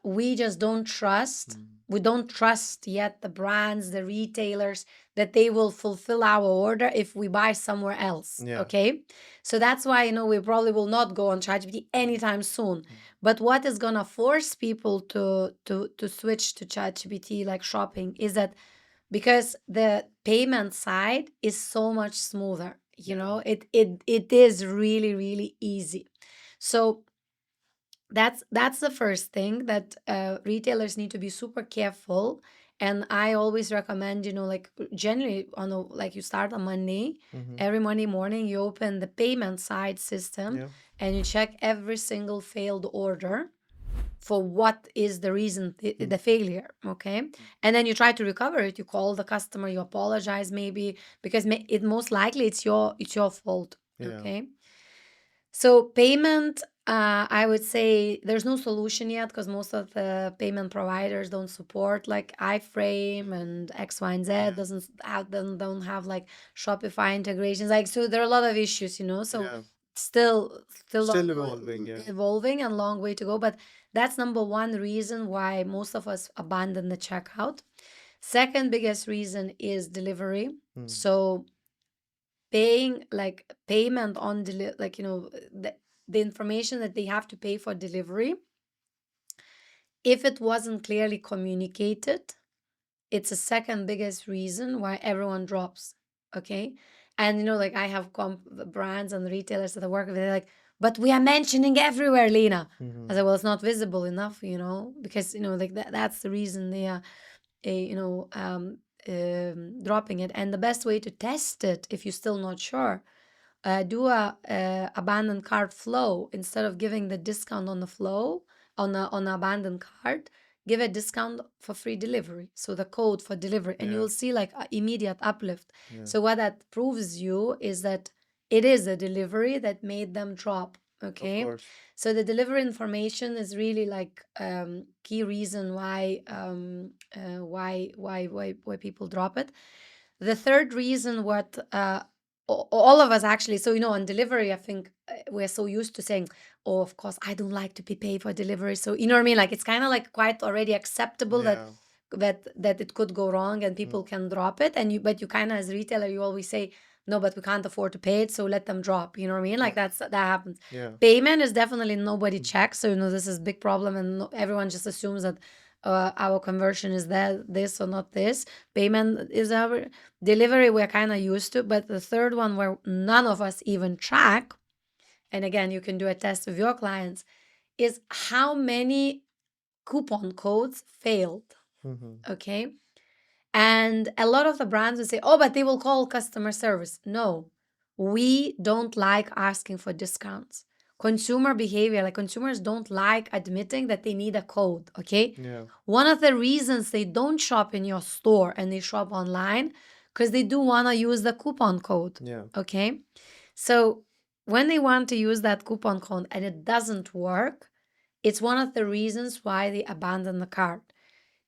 we just don't trust. We don't trust yet the brands, the retailers, that they will fulfill our order if we buy somewhere else. Yeah. Okay. So that's why, we probably will not go on ChatGPT anytime soon. But what is gonna force people to switch to ChatGPT like shopping is that because the payment side is so much smoother, it is really, really easy. So that's the first thing that retailers need to be super careful. And I always recommend, like generally like you start on Monday, every Monday morning you open the payment side system and you check every single failed order for what is the reason, the failure. Okay. And then you try to recover it. You call the customer, you apologize maybe, because it most likely it's your fault. Okay. So payment, I would say there's no solution yet because most of the payment providers don't support like iframe and X, Y, and Z doesn't have don't have like Shopify integrations. Like so, there are a lot of issues, you know. So Yeah. still Still evolving. Yeah. evolving and long way to go. But that's number one reason why most of us abandon the checkout. Second biggest reason is delivery. Hmm. So paying like payment on like the information that they have to pay for delivery, if it wasn't clearly communicated, it's a second biggest reason why everyone drops. Okay. And like I have brands and retailers that I work with, they're like, but we are mentioning everywhere, Lena. I Hmm. said, well, it's not visible enough, because like that's the reason they are dropping it. And the best way to test it, if you're still not sure, do a abandoned cart flow. Instead of giving the discount on the flow on a abandoned cart, give a discount for free delivery, so the code for delivery, and you Yeah. will see like immediate uplift. Yeah. So what that proves you is that it is a delivery that made them drop. Of Okay. course. So the delivery information is really like key reason why people drop it. The third reason, what all of us actually, so on delivery, I think we're so used to saying, oh, of course, I don't like to be paid for delivery. So you know what I mean? Like it's kind of like quite already acceptable that Yeah. that it could go wrong and people Mm. can drop it. And but you kind of, as a retailer, you always say, no, but we can't afford to pay it, so let them drop. You know what I mean? Like Yeah. that happens. Yeah. Payment is definitely nobody Mm. checks. So this is big problem, and everyone just assumes that our conversion is that this or not this. Payment is our delivery. We're kind of used to, but the third one where none of us even track, and again, you can do a test with your clients, is how many coupon codes failed. Mhm. Okay. And a lot of the brands will say, oh, but they will call customer service. No, we don't like asking for discounts. Consumer behavior, like consumers don't like admitting that they need a code. Okay. Yeah. One of the reasons they don't shop in your store and they shop online, because they do want to use the coupon code. Yeah. Okay. So when they want to use that coupon code and it doesn't work, it's one of the reasons why they abandon the cart.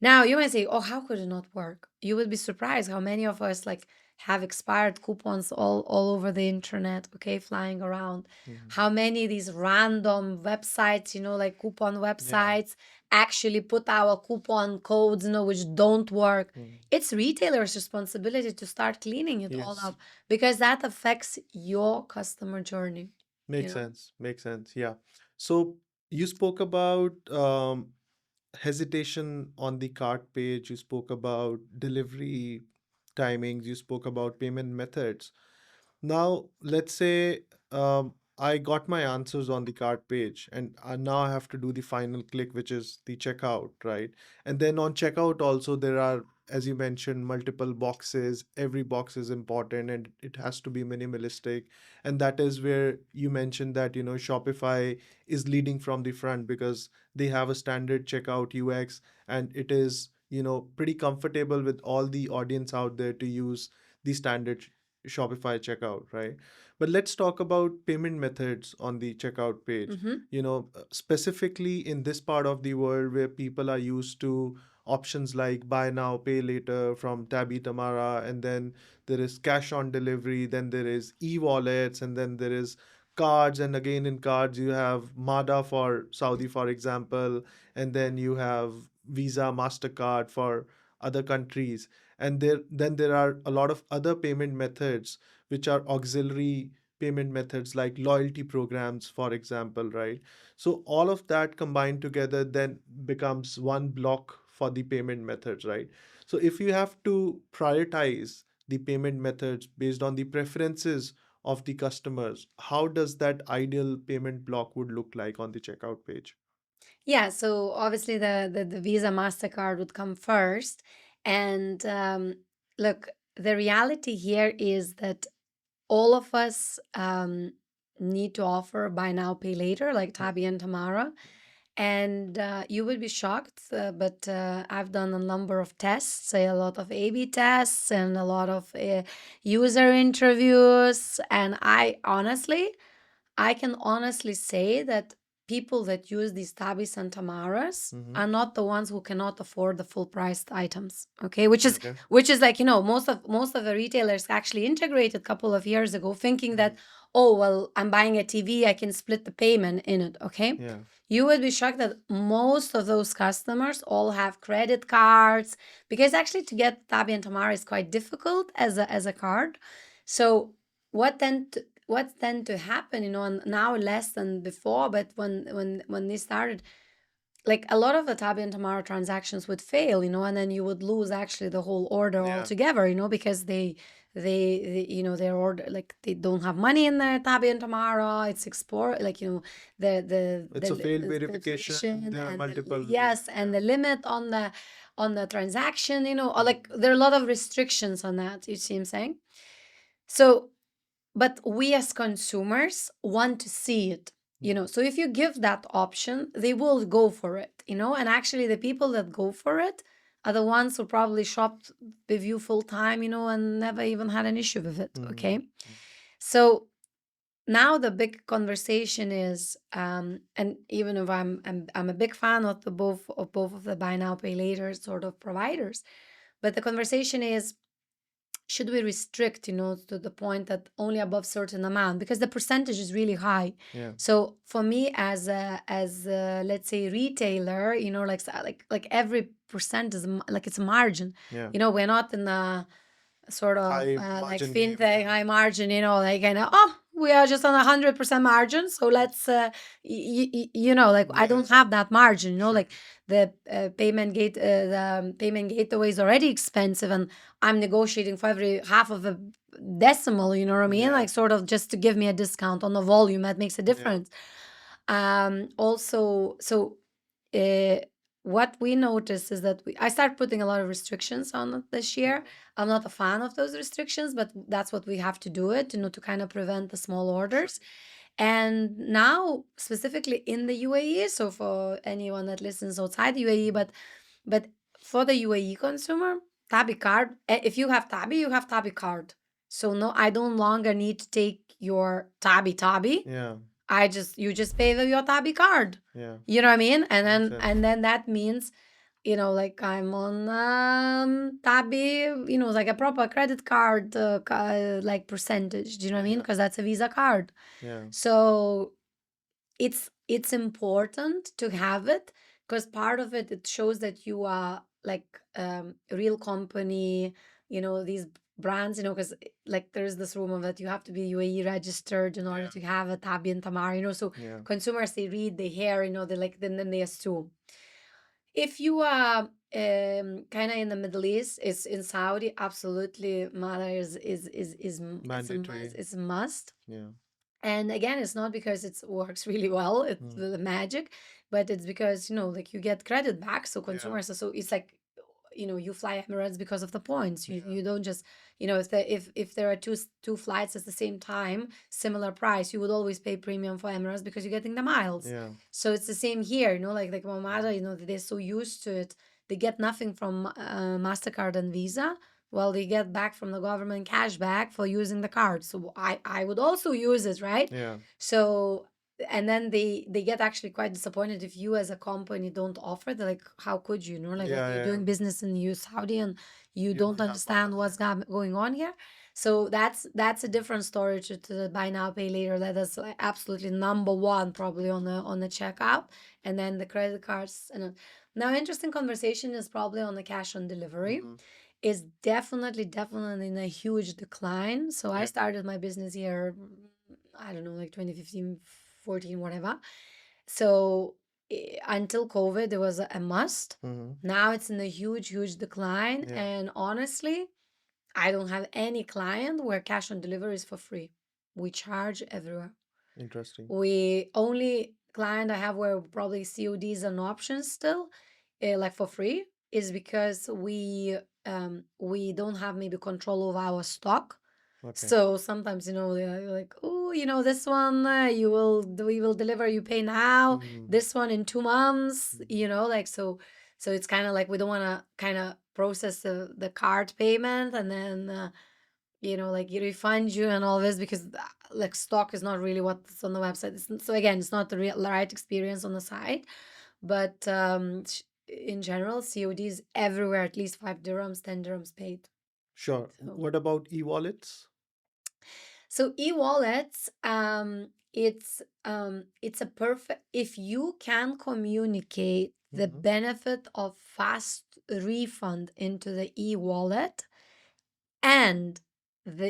Now you might say, "Oh, how could it not work?" You would be surprised how many of us like have expired coupons all over the internet, okay, flying around. Mhm. How many of these random websites, like coupon Yeah. websites, actually put our coupon codes, which don't work. Mm. It's retailers' responsibility to start cleaning it all Yes. up because that affects your customer journey, you Makes know. sense. Makes sense. Yeah. So you spoke about hesitation on the cart page. You spoke about delivery timings. You spoke about payment methods. Now, let's say I got my answers on the cart page, and now I have to do the final click, which is the checkout, right? And then on checkout, also, there are, as you mentioned, multiple boxes. Every box is important and it has to be minimalistic. And that is where you mentioned that, Shopify is leading from the front because they have a standard checkout UX, and it is, pretty comfortable with all the audience out there to use the standard Shopify checkout, right? But let's talk about payment methods on the checkout page. Mm-hmm. Specifically in this part of the world where people are used to options like buy now, pay later from Tabby Tamara, and then there is cash on delivery, then there is e-wallets, and then there is cards, and again in cards you have MADA for Saudi, for example, and then you have Visa, MasterCard for other countries, and there are a lot of other payment methods which are auxiliary payment methods like loyalty programs, for example, right? So all of that combined together then becomes one block for the payment methods, right? So if you have to prioritize the payment methods based on the preferences of the customers, how does that ideal payment block would look like on the checkout page? Yeah, so obviously the Visa Mastercard would come first, and look, the reality here is that all of us need to offer buy now pay later, like Tabi and Tamara, and you would be shocked, but I've done a number of tests, a lot of A/B tests, and a lot of user interviews, and I can honestly say that people that use these Tabis and Tamaras Mhm. are not the ones who cannot afford the full priced items. Okay, which is Okay. like, most of the retailers actually integrated a couple of years ago, thinking that, Mhm. oh well, I'm buying a TV, I can split the payment in it. Okay, Yeah. you would be shocked that most of those customers all have credit cards, because actually to get Tabi and Tamara is quite difficult as a card. So what's then to happen, and now less than before, but when they started, like a lot of the Tabi and Tamara transactions would fail, and then you would lose actually the whole order Yeah. altogether, because their order, like they don't have money in their Tabi and Tamara. It's export, like It's a failed the verification. verification There are and multiple. yes, and the limit on the transaction, or like Mhm. there are a lot of restrictions on that. You see what I'm saying? So, but we as consumers want to see it, so if you give that option, they will go for it, and actually the people that go for it are the ones who probably shopped with you full time, and never even had an issue with it. Okay, Mhm. so now the big conversation is, and even if I'm a big fan of both of the buy now pay later sort of providers, but the conversation is, should we restrict, to the point that only above certain amount, because the percentage is really high. Yeah. So for me as a, let's say, retailer, like every percent is like it's a margin. Yeah. We're not in the sort of High like margin game. fintech Yeah. high margin, like kind of, oh, we are just on 100% margin, so let's like I don't Yes. have that margin, Sure. like the payment gateway is already expensive, and I'm negotiating for every half of a decimal, you know what I mean, Yeah. like sort of just to give me a discount on the volume that makes a Yeah. difference. Also, so uh, what we noticed is that I start putting a lot of restrictions on it this year. Mhm. I'm not a fan of those restrictions, but that's what we have to do it, to kind of prevent the small orders. And now, specifically in the UAE, so for anyone that listens outside the UAE, but for the UAE consumer, Tabi card, if you have Tabi, you have Tabi card. So no, I don't longer need to take your Tabi. Yeah. You just pay with your Tabi card. Yeah. You know what I mean? And Makes then sense. that means, like I'm on Tabi, like a proper credit card, like percentage. Do you know what I mean? Yeah. Because that's a Visa card. Yeah. So it's important to have it, because part of it shows that you are like a real company, these brands, because like there's this rumor that you have to be UAE registered in order Yeah. to have a Tabi and Tamar, so Yeah. consumers, they read, they hear, they like, then they assume. If you are kind of in the Middle East, it's in Saudi, absolutely mother Mandatory. it's a must. Yeah. And again, it's not because it works really well, it's Mm. the magic, but it's because, like you get credit back. So Yeah. consumers, so it's like, you fly Emirates because of the points. You Yeah. you don't just, if there are two flights at the same time, similar price, you would always pay premium for Emirates because you're getting the miles. Yeah. So it's the same here, like Mamada, they're so used to it. They get nothing from MasterCard and Visa. Well, they get back from the government cash back for using the card. So I would also use it, right? Yeah. So, and then they get actually quite disappointed if you as a company don't offer. They're like, how could you? Like Yeah. you're Yeah. doing business in you Saudi, and you You don't don't have understand balance. what's going on here. So that's a different story to the buy now pay later. That is like absolutely number one probably on the checkout, and then the credit cards. And now interesting conversation is probably on the cash on delivery. Mhm. Is definitely in a huge decline. So I Yeah. started my business year, I don't know, like 2015, 14, whatever. So until COVID, it was a must. Mhm. Now it's in a huge decline. Yeah. And honestly, I don't have any client where cash on delivery is for free. We charge everywhere. Interesting. We only client I have where probably COD is an option still, like for free, is because we don't have maybe control of our stock. Okay. So sometimes, they're like, oh, this one we will deliver, you pay now. Mm. This one in 2 months, Mm. like so it's kind of like we don't want to kind of process the card payment, and then like you refund you and all this, because like stock is not really what's on the website. So again, it's not the right experience on the site. But in general, COD is everywhere, at least 5 dirhams, 10 dirhams paid. Sure. So, What about e-wallets? so eWallets, it's a perfect, if you can communicate the Mhm. benefit of fast refund into the e-wallet, and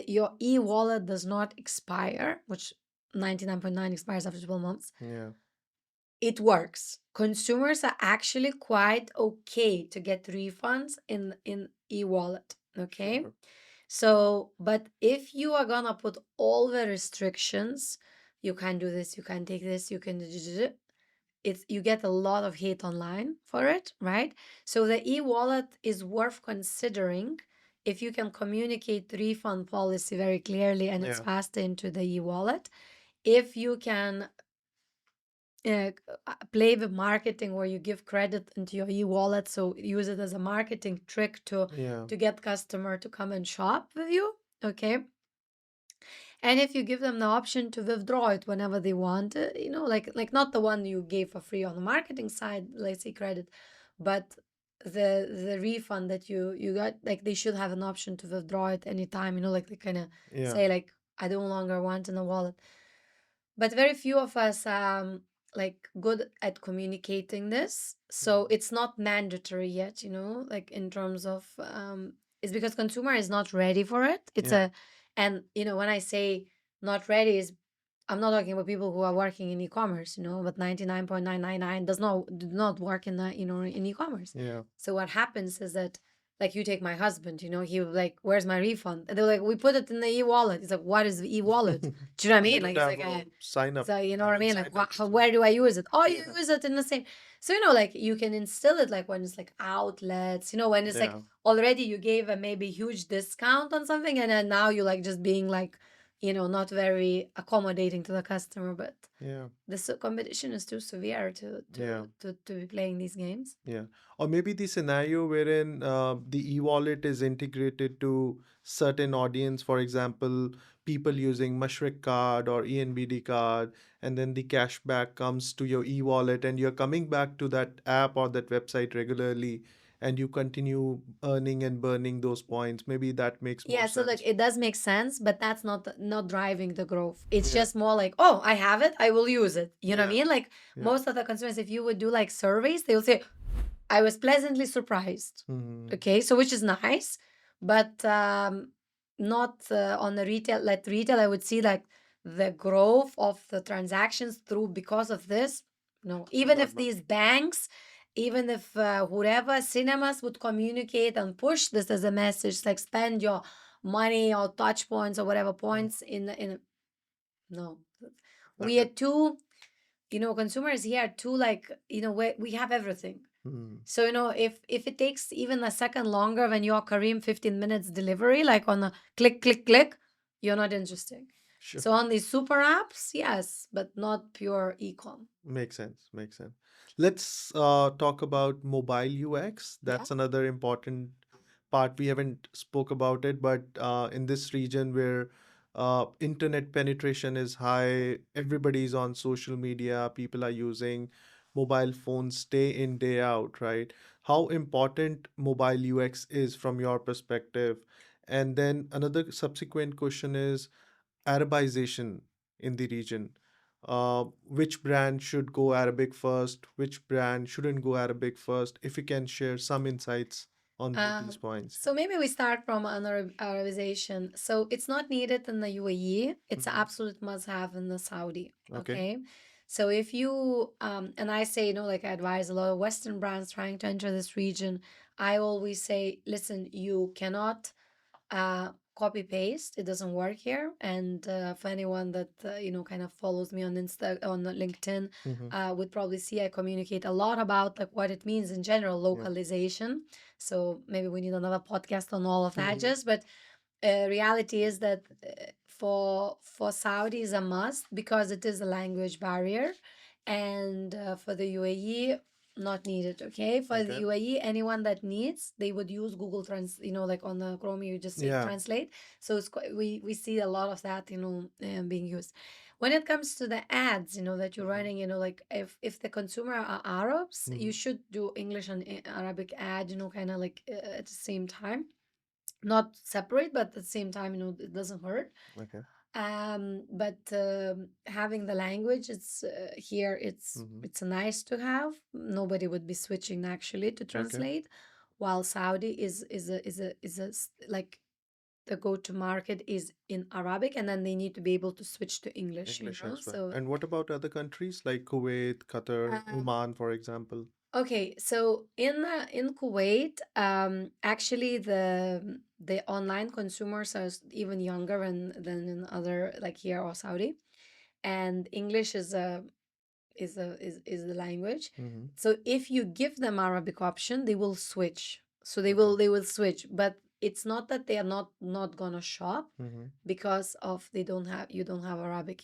your e-wallet does not expire, which 99.9 expires after 12 months, Yeah. it works. Consumers are actually quite okay to get refunds in e-wallet. Okay. Sure. So, but if you are gonna put all the restrictions, you can't do this, you can't take this, you can it's, you get a lot of hate online for it, right? So the e-wallet is worth considering if you can communicate refund policy very clearly and it's Yeah. fast into the e-wallet. If you can play with marketing where you give credit into your e-wallet, so use it as a marketing trick Yeah. to get customer to come and shop with you. Okay. And if you give them the option to withdraw it whenever they want, like not the one you gave for free on the marketing side, let's say credit, but the refund that you got, like they should have an option to withdraw it anytime, like they kind of Yeah. say like, I don't longer want in the wallet. But very few of us like good at communicating this, so Mhm. it's not mandatory yet, like in terms of it's because consumer is not ready for it. It's Yeah. a And when I say not ready, is I'm not talking about people who are working in e-commerce, but 99.999 do not work in the in e-commerce. Yeah. So what happens is that, like, you take my husband, he was like, where's my refund? And they're like, we put it in the e-wallet. He's like, what is the e-wallet? Do you know what I They mean? don't Like, it's have like, a sign up. so you know what I mean? Like, Sign up to. where do I use it? Oh, you Yeah. use it in the same. So, like, you can instill it like when it's like outlets, when it's like Yeah. already you gave a maybe huge discount on something, and then now you like just being like, not very accommodating to the customer. But Yeah. this competition is too severe Yeah. to be playing these games. Yeah. Or maybe the scenario wherein the e-wallet is integrated to certain audience, for example, people using Mushrik card or ENBD card, and then the cashback comes to your e-wallet and you're coming back to that app or that website regularly and you continue earning and burning those points. Maybe that makes more Yeah, so like sense. it does make sense, but that's not driving the growth. It's Yeah. just more like, oh, I have it, I will use it. You know what I Yeah. mean? Like Yeah. most of the consumers, if you would do like surveys, they will say, I was pleasantly surprised. Hmm. Okay, so which is nice, but not on the retail. Like retail, I would see like the growth of the transactions through because of this. No, even Not if much. these banks, even if whoever cinemas would communicate and push this as a message, like spend your money or touch points or whatever Mhm. points in no, we are Okay. too, consumers here are too like, we have everything. Hmm. So, if it takes even a second longer when your Kareem 15 minutes delivery, like on a click, click, click, you're not interested. Sure. So on these super apps, yes, but not pure e-com. Makes sense. Makes sense. Let's talk about mobile UX. Yeah. That's another important part. We haven't spoke about it, but in this region where internet penetration is high, everybody's on social media, people are using mobile phones day in, day out, right? How important mobile UX is from your perspective? And then another subsequent question is Arabization in the region. Which brand should go Arabic first? Which brand shouldn't go Arabic first? If you can share some insights on both these points. So maybe we start from an Arabization. So it's not needed in the UAE. It's an Mhm. absolute must-have in the Saudi. Okay. Okay. So if you and I say, like I advise a lot of Western brands trying to enter this region, I always say, listen, you cannot copy paste. It doesn't work here. And for anyone that kind of follows me on on LinkedIn, Hmm. would probably see I communicate a lot about like what it means in general, Yeah. localization. So maybe we need another podcast on all of that. Hmm. Just but reality is that for Saudi is a must because it is a language barrier, and for the UAE. not needed. Okay, for the Okay. UAE, anyone that needs, they would use Google Trans. Like on the Chrome, you just say Yeah. translate. So it's quite, we see a lot of that, being used. When it comes to the ads, that you're Mhm. running, like if the consumer are Arabs, you Mhm. should do English and Arabic ad, kind of like at the same time, not separate, but at the same time, it doesn't hurt. Okay. But having the language, it's here, Mhm. it's nice to have. Nobody would be switching actually to Okay. translate, while Saudi is like the go-to market is in Arabic, and then they need to be able to switch to English, English as well. So And what about other countries like Kuwait, Qatar, Oman, for example? okay, so in Kuwait, actually the online consumers are even younger than in other, like here or Saudi, and English is the language. Mm-hmm. So if you give them Arabic option, they will switch. So they Okay. will switch, but it's not that they are not gonna shop Mm-hmm. because of you don't have Arabic,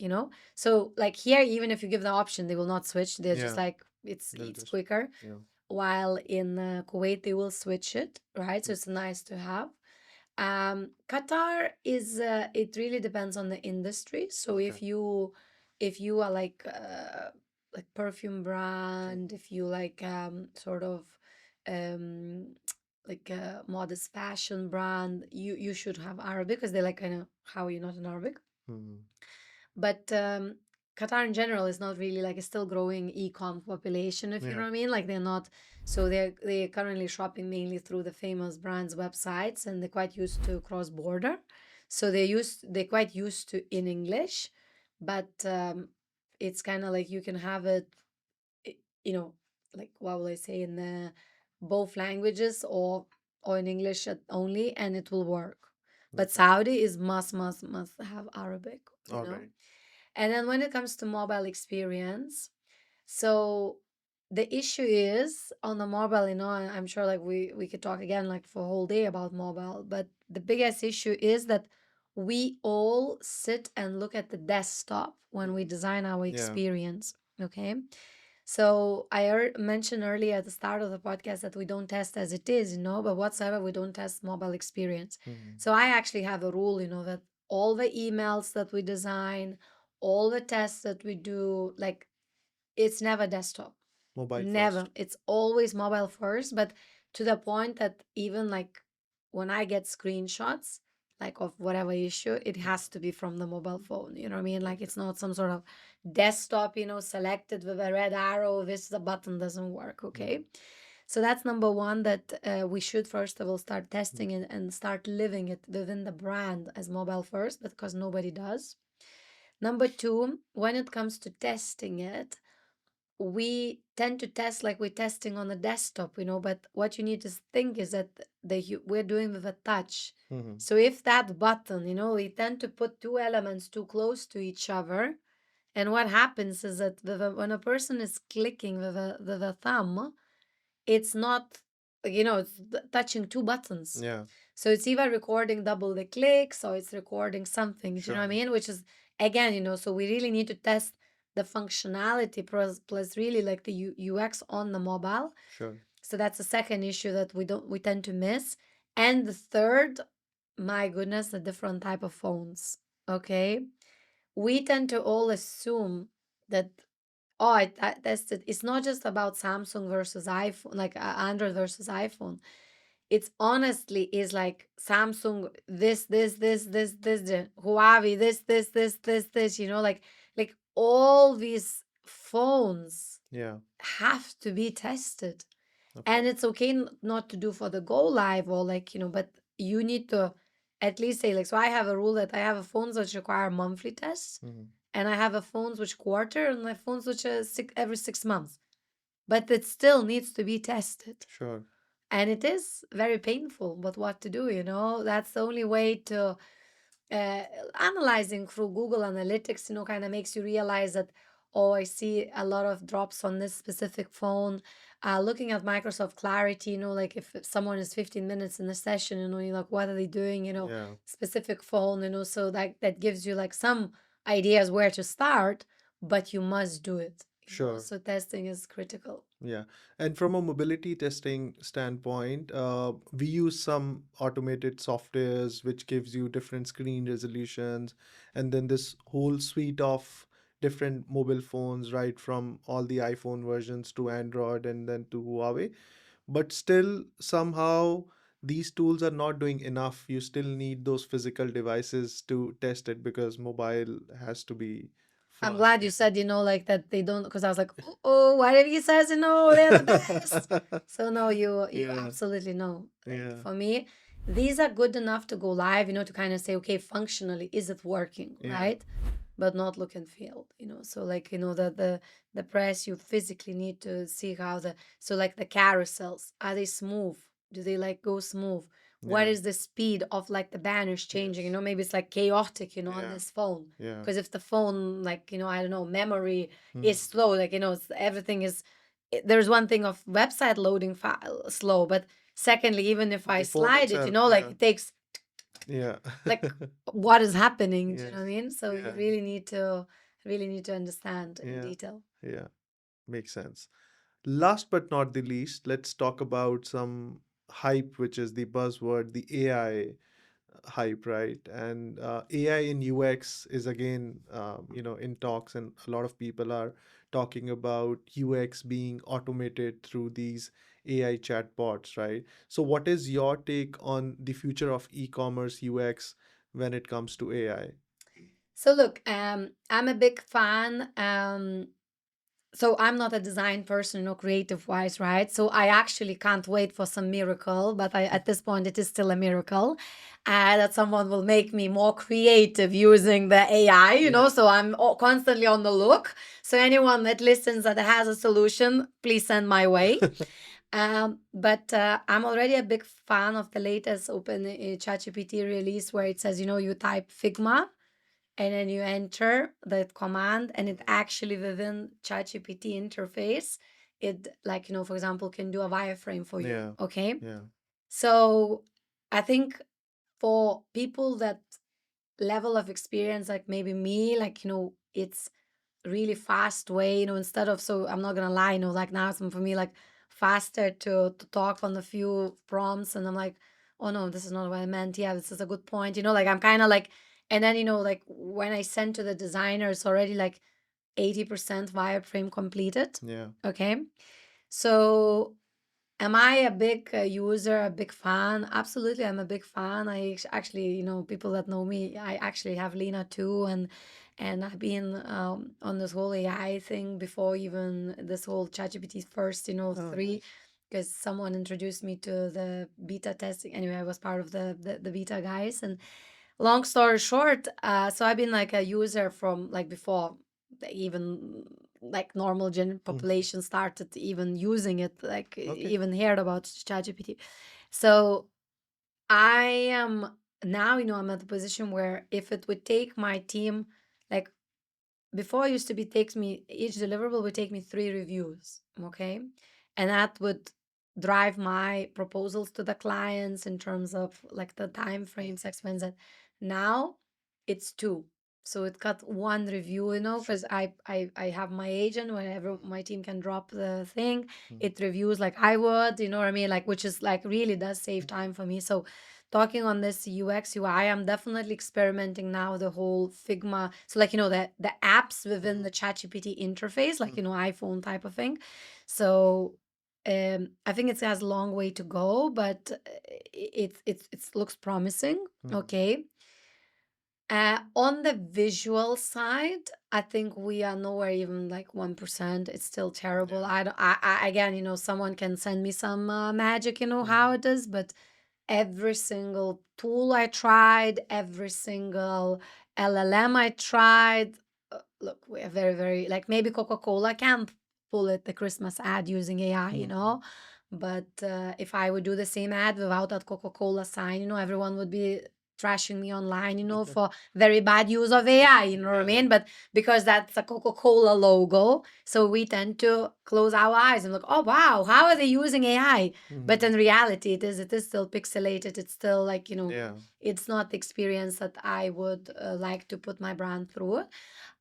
So like here, even if you give the option, they will not switch. They're just Yeah. like it's They'll it's just, quicker. yeah. While in Kuwait, they will switch it, right? So it's nice to have. Qatar is it really depends on the industry. So Okay. if you are like perfume brand, if you like sort of um like a modest fashion brand, you should have Arabic, because they like kind of, how are you not in Arabic? Mm-hmm. But Qatar in general is not really like a still growing e-com population, if you know Yeah. what I mean. Like they're not, so they're currently shopping mainly through the famous brands websites, and they're quite used to cross border. So they're quite used to in English, but it's kind of like you can have it, i- you know, like what will I say, in the both languages, or in English only, and it will work. But Okay. Saudi is must have Arabic, All right. and then when it comes to mobile experience, so the issue is on the mobile, I'm sure like we could talk again like for a whole day about mobile, but the biggest issue is that we all sit and look at the desktop when we design our Yeah. experience. Okay. So I mentioned earlier at the start of the podcast that we don't test as it is, but whatsoever, we don't test mobile experience. Mm-hmm. So I actually have a rule, that all the emails that we design, all the tests that we do, like it's never desktop. Mobile Never. first. It's always mobile first, but to the point that even like when I get screenshots, like of whatever issue, it has to be from the mobile phone. You know what I mean? Like Okay. it's not some sort of desktop, selected with a red arrow. This the button doesn't work. Yeah. Okay. So that's number one, that we should first of all start testing Mm-hmm. it and start living it within the brand as mobile first, because nobody does. Number two, when it comes to testing it, we tend to test like we're testing on a desktop, but what you need to think is that we're doing with a touch. Mm-hmm. So if that button, we tend to put two elements too close to each other, and what happens is that when a person is clicking with a thumb, it's not, it's touching two buttons. Yeah. So it's either recording double the clicks, or it's recording something. Do you know what I Sure. mean? Which is, again, so we really need to test the functionality plus really like the UX on the mobile. Sure. So that's the second issue that we tend to miss. And the third, my goodness, the different type of phones. Okay. We tend to all assume that, oh, I tested. It's not just about Samsung versus iPhone, like Android versus iPhone. It's honestly is like Samsung, this, Huawei, this, like all these phones Yeah. have to be tested. Of And course. it's okay not to do for the go live, or like, but you need to at least say, like, so I have a rule that I have a phones which require monthly tests, Mm-hmm. and I have a phones which quarter, and my phones which are every 6 months. But it still needs to be tested. Sure. And it is very painful, but what to do, That's the only way to uh, analyzing through Google Analytics, kind of makes you realize that, oh, I see a lot of drops on this specific phone. Looking at Microsoft Clarity, like if someone is 15 minutes in a session, you're like, what are they doing, Yeah. specific phone, so that gives you like some ideas where to start, but you must do it. Sure. So testing is critical. Yeah. And from a mobility testing standpoint, we use some automated softwares which gives you different screen resolutions, and then this whole suite of different mobile phones, right, from all the iPhone versions to Android and then to Huawei. But still, somehow, these tools are not doing enough. You still need those physical devices to test it because mobile has to be I'm fast. glad you said, like that they don't, because I was like, oh, what if he says, they're the best? So no, you Yeah. absolutely know. Like Yeah. for me, these are good enough to go live, to kind of say, okay, functionally, is it working, Yeah. right? But not look and feel, So like, the press, you physically need to see how so like the carousels, are they smooth? Do they like go smooth? What Yeah. is the speed of like the banners changing? Yes. Maybe it's like chaotic, on Yeah. this phone. Yeah. Because if the phone, like, I don't know, memory is Mm. slow, like, everything is, there's one thing of website loading file slow, but secondly, even if I The phone slide it, itself, like yeah. it takes, Yeah. like, what is happening? Do you know what I Yes. mean? So you Yeah. really need to understand in Yeah. detail. Yeah. Makes sense. Last but not the least, let's talk about some hype, which is the buzzword, the AI hype, right? And AI in UX is again, in talks, and a lot of people are talking about UX being automated through these AI chatbots, right? So, what is your take on the future of e-commerce UX when it comes to AI? So look, I'm a big fan. So I'm not a design person, creative wise, right? So I actually can't wait for some miracle, but at this point it is still a miracle that someone will make me more creative using the AI, Yeah. So I'm constantly on the look. So anyone that listens that has a solution, please send my way. But I'm already a big fan of the latest Open ChatGPT release where it says, you type Figma and then you enter that command and it actually within ChatGPT interface, it like, for example, can do a wireframe for you. Yeah. Okay. Yeah. So I think for people that level of experience, like maybe me, like, it's really fast way, instead of, so I'm not gonna lie, like now it's for me like faster to talk on a few prompts and I'm like, oh no, this is not what I meant. Yeah, this is a good point. Like I'm kind of like, and then, like when I send to the designer, it's already like 80% wireframe completed. Yeah. Okay. So am I a big user, a big fan? Absolutely, I'm a big fan. Actually, people that know me, I actually have Lina too, and I've been on this whole AI thing before even this whole ChatGPT first, Oh, three, nice. because someone introduced me to the beta testing. Anyway, I was part of the beta guys, and long story short, so I've been like a user from like before even like normal population started even using it, like Okay. even heard about ChatGPT. So I am now, I'm at the position where if it would take my team, like before it used to be takes me, each deliverable would take me 3 reviews, okay, and that would drive my proposals to the clients in terms of like the time frames, expense. Now it's 2, so it cut 1 review, because I have my agent, whenever my team can drop the thing, it reviews like I would, you know what I mean, like, which is like really does save time for me. So talking on this UX UI, I'm definitely experimenting now the whole Figma. So like, the apps within the ChatGPT interface, like, iPhone type of thing. So I think it has a long way to go, but it looks promising. Okay. On the visual side, I think we are nowhere even like 1%. It's still terrible. Yeah. I don't. I again, someone can send me some magic, how it is, but every single tool I tried, every single LLM I tried. Look, we are very, very like maybe Coca-Cola can pull it the Christmas ad using AI, but if I would do the same ad without that Coca-Cola sign, everyone would be trashing me online, for very bad use of AI, you know what I mean? But because that's a Coca-Cola logo, so we tend to close our eyes and look, oh wow, how are they using AI? But in reality, it is still pixelated. It's still like, Yeah. it's not the experience that I would like to put my brand through.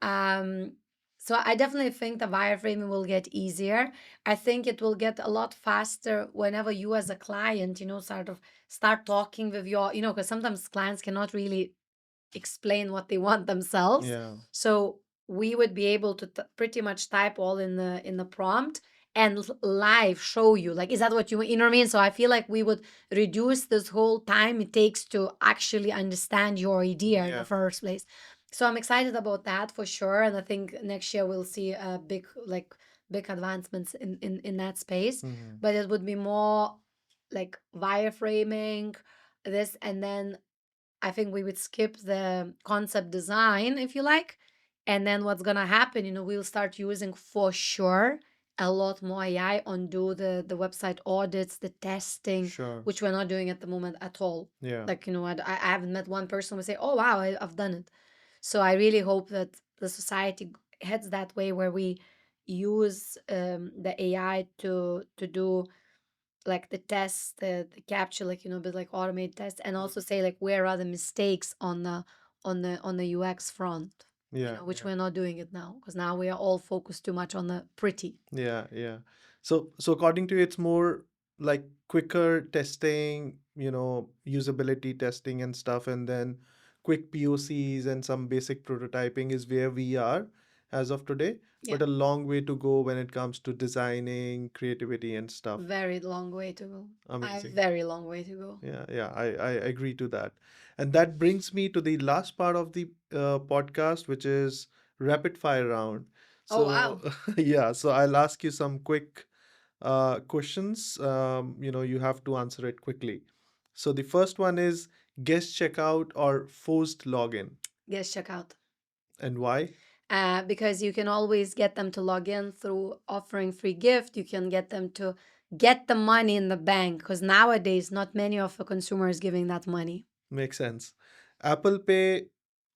Um, So I definitely think the wireframing will get easier. I think it will get a lot faster whenever you as a client, sort of start talking with your, because sometimes clients cannot really explain what they want themselves. Yeah. So we would be able to pretty much type all in the prompt and live show you, like, is that what you know what I mean? So I feel like we would reduce this whole time it takes to actually understand your idea in the first place. So I'm excited about that for sure, and I think next year we'll see a big advancements in that space. Mhm. But it would be more like wireframing this, and then I think we would skip the concept design, if you like. And then what's gonna happen, we'll start using for sure a lot more AI on do the website audits, the testing, Sure. which we're not doing at the moment at all. Yeah. Like, I haven't met one person who say, "Oh wow, I've done it." So I really hope that the society heads that way where we use the AI to do like the test, the capture, like bit like automate test, and also say like where are the mistakes on the UX front, Yeah. which Yeah. we're not doing it now because now we are all focused too much on the pretty. Yeah, yeah. So according to you, it's more like quicker testing, usability testing and stuff, and then quick POCs and some basic prototyping is where we are as of today, Yeah, but a long way to go when it comes to designing, creativity and stuff. very long way to go. A Amazing. very long way to go. Yeah, yeah, I agree to that. And that brings me to the last part of the podcast, which is rapid fire round. Oh wow. So, yeah, so I'll ask you some quick questions. You have to answer it quickly. So the first one is guest checkout or forced login, Guest checkout. and why? Because you can always get them to log in through offering free gift. You can get them to get the money in the bank because nowadays not many of the consumers giving that money. Makes sense. Apple Pay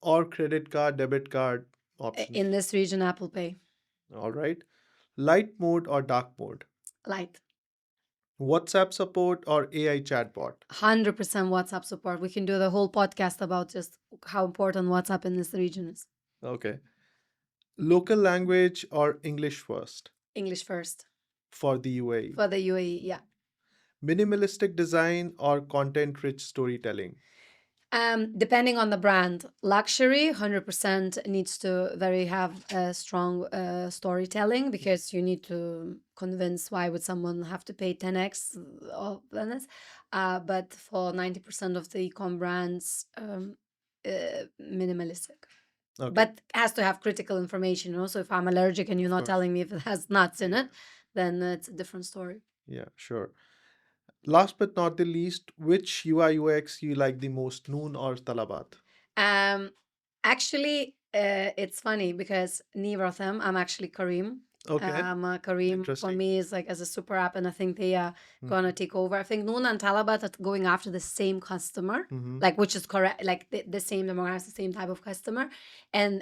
or credit card, debit card options. In this region, Apple Pay. All right. Light mode or dark mode. Light. WhatsApp support or AI chatbot. 100% WhatsApp support. We can do the whole podcast about just how important WhatsApp in this region is. Okay. Local language or English first English first. for the UAE. For the UAE, yeah. Minimalistic design or content rich storytelling. Depending on the brand, luxury 100% needs to very have a strong storytelling because you need to convince why would someone have to pay 10x than this. But for 90% of the e-com brands, minimalistic. Okay. But has to have critical information. Also, if I'm allergic and you're Of not course. telling me if it has nuts in Yeah. it, then it's a different story. Yeah, sure. Last but not the least, which UI UX you like the most, Noon or Talabat? Um, Actually, it's funny because neither of them. I'm actually Kareem. Okay. Kareem for Interesting. me is like as a super app, and I think they are gonna take over. I think Noon and Talabat are going after the same customer, Mm-hmm. like which is correct, like the same demographics, the same type of customer, and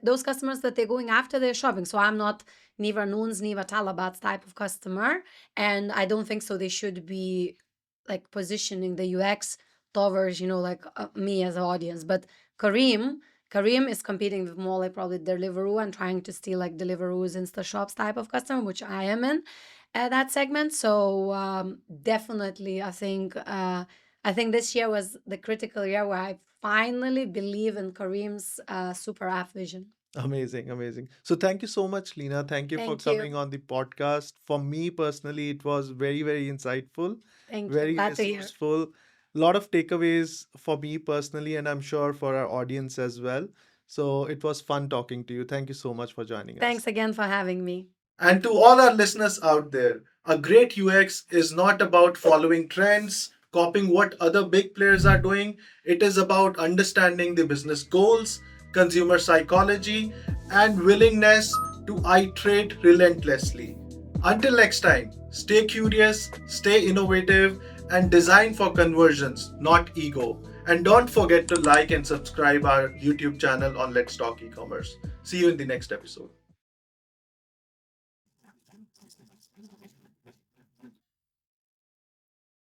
those customers that they're going after, they're shopping. So I'm not neither Noon's, neither Talabat's type of customer, and I don't think so. They should be like positioning the UX towards like me as an audience. But Kareem is competing with more like probably Deliveroo and trying to steal like Deliveroo's InstaShops type of customer, which I am in that segment. So definitely, I think this year was the critical year where I finally believe in Kareem's super app vision. Amazing, amazing. So thank you so much, Lina. Thank you for Thank you. coming on the podcast. For me personally, it was very, very insightful, Thank you. very Glad to hear. resourceful. Lot of takeaways for me personally, and I'm sure for our audience as well. So it was fun talking to you. Thank you so much for joining us. Thanks again for having me. And to all our listeners out there, a great UX is not about following trends, copying what other big players are doing. It is about understanding the business goals, consumer psychology, and willingness to iterate relentlessly. Until next time, stay curious, stay innovative, and design for conversions, not ego. And don't forget to like and subscribe our YouTube channel on Let's Talk E-commerce. See you in the next episode.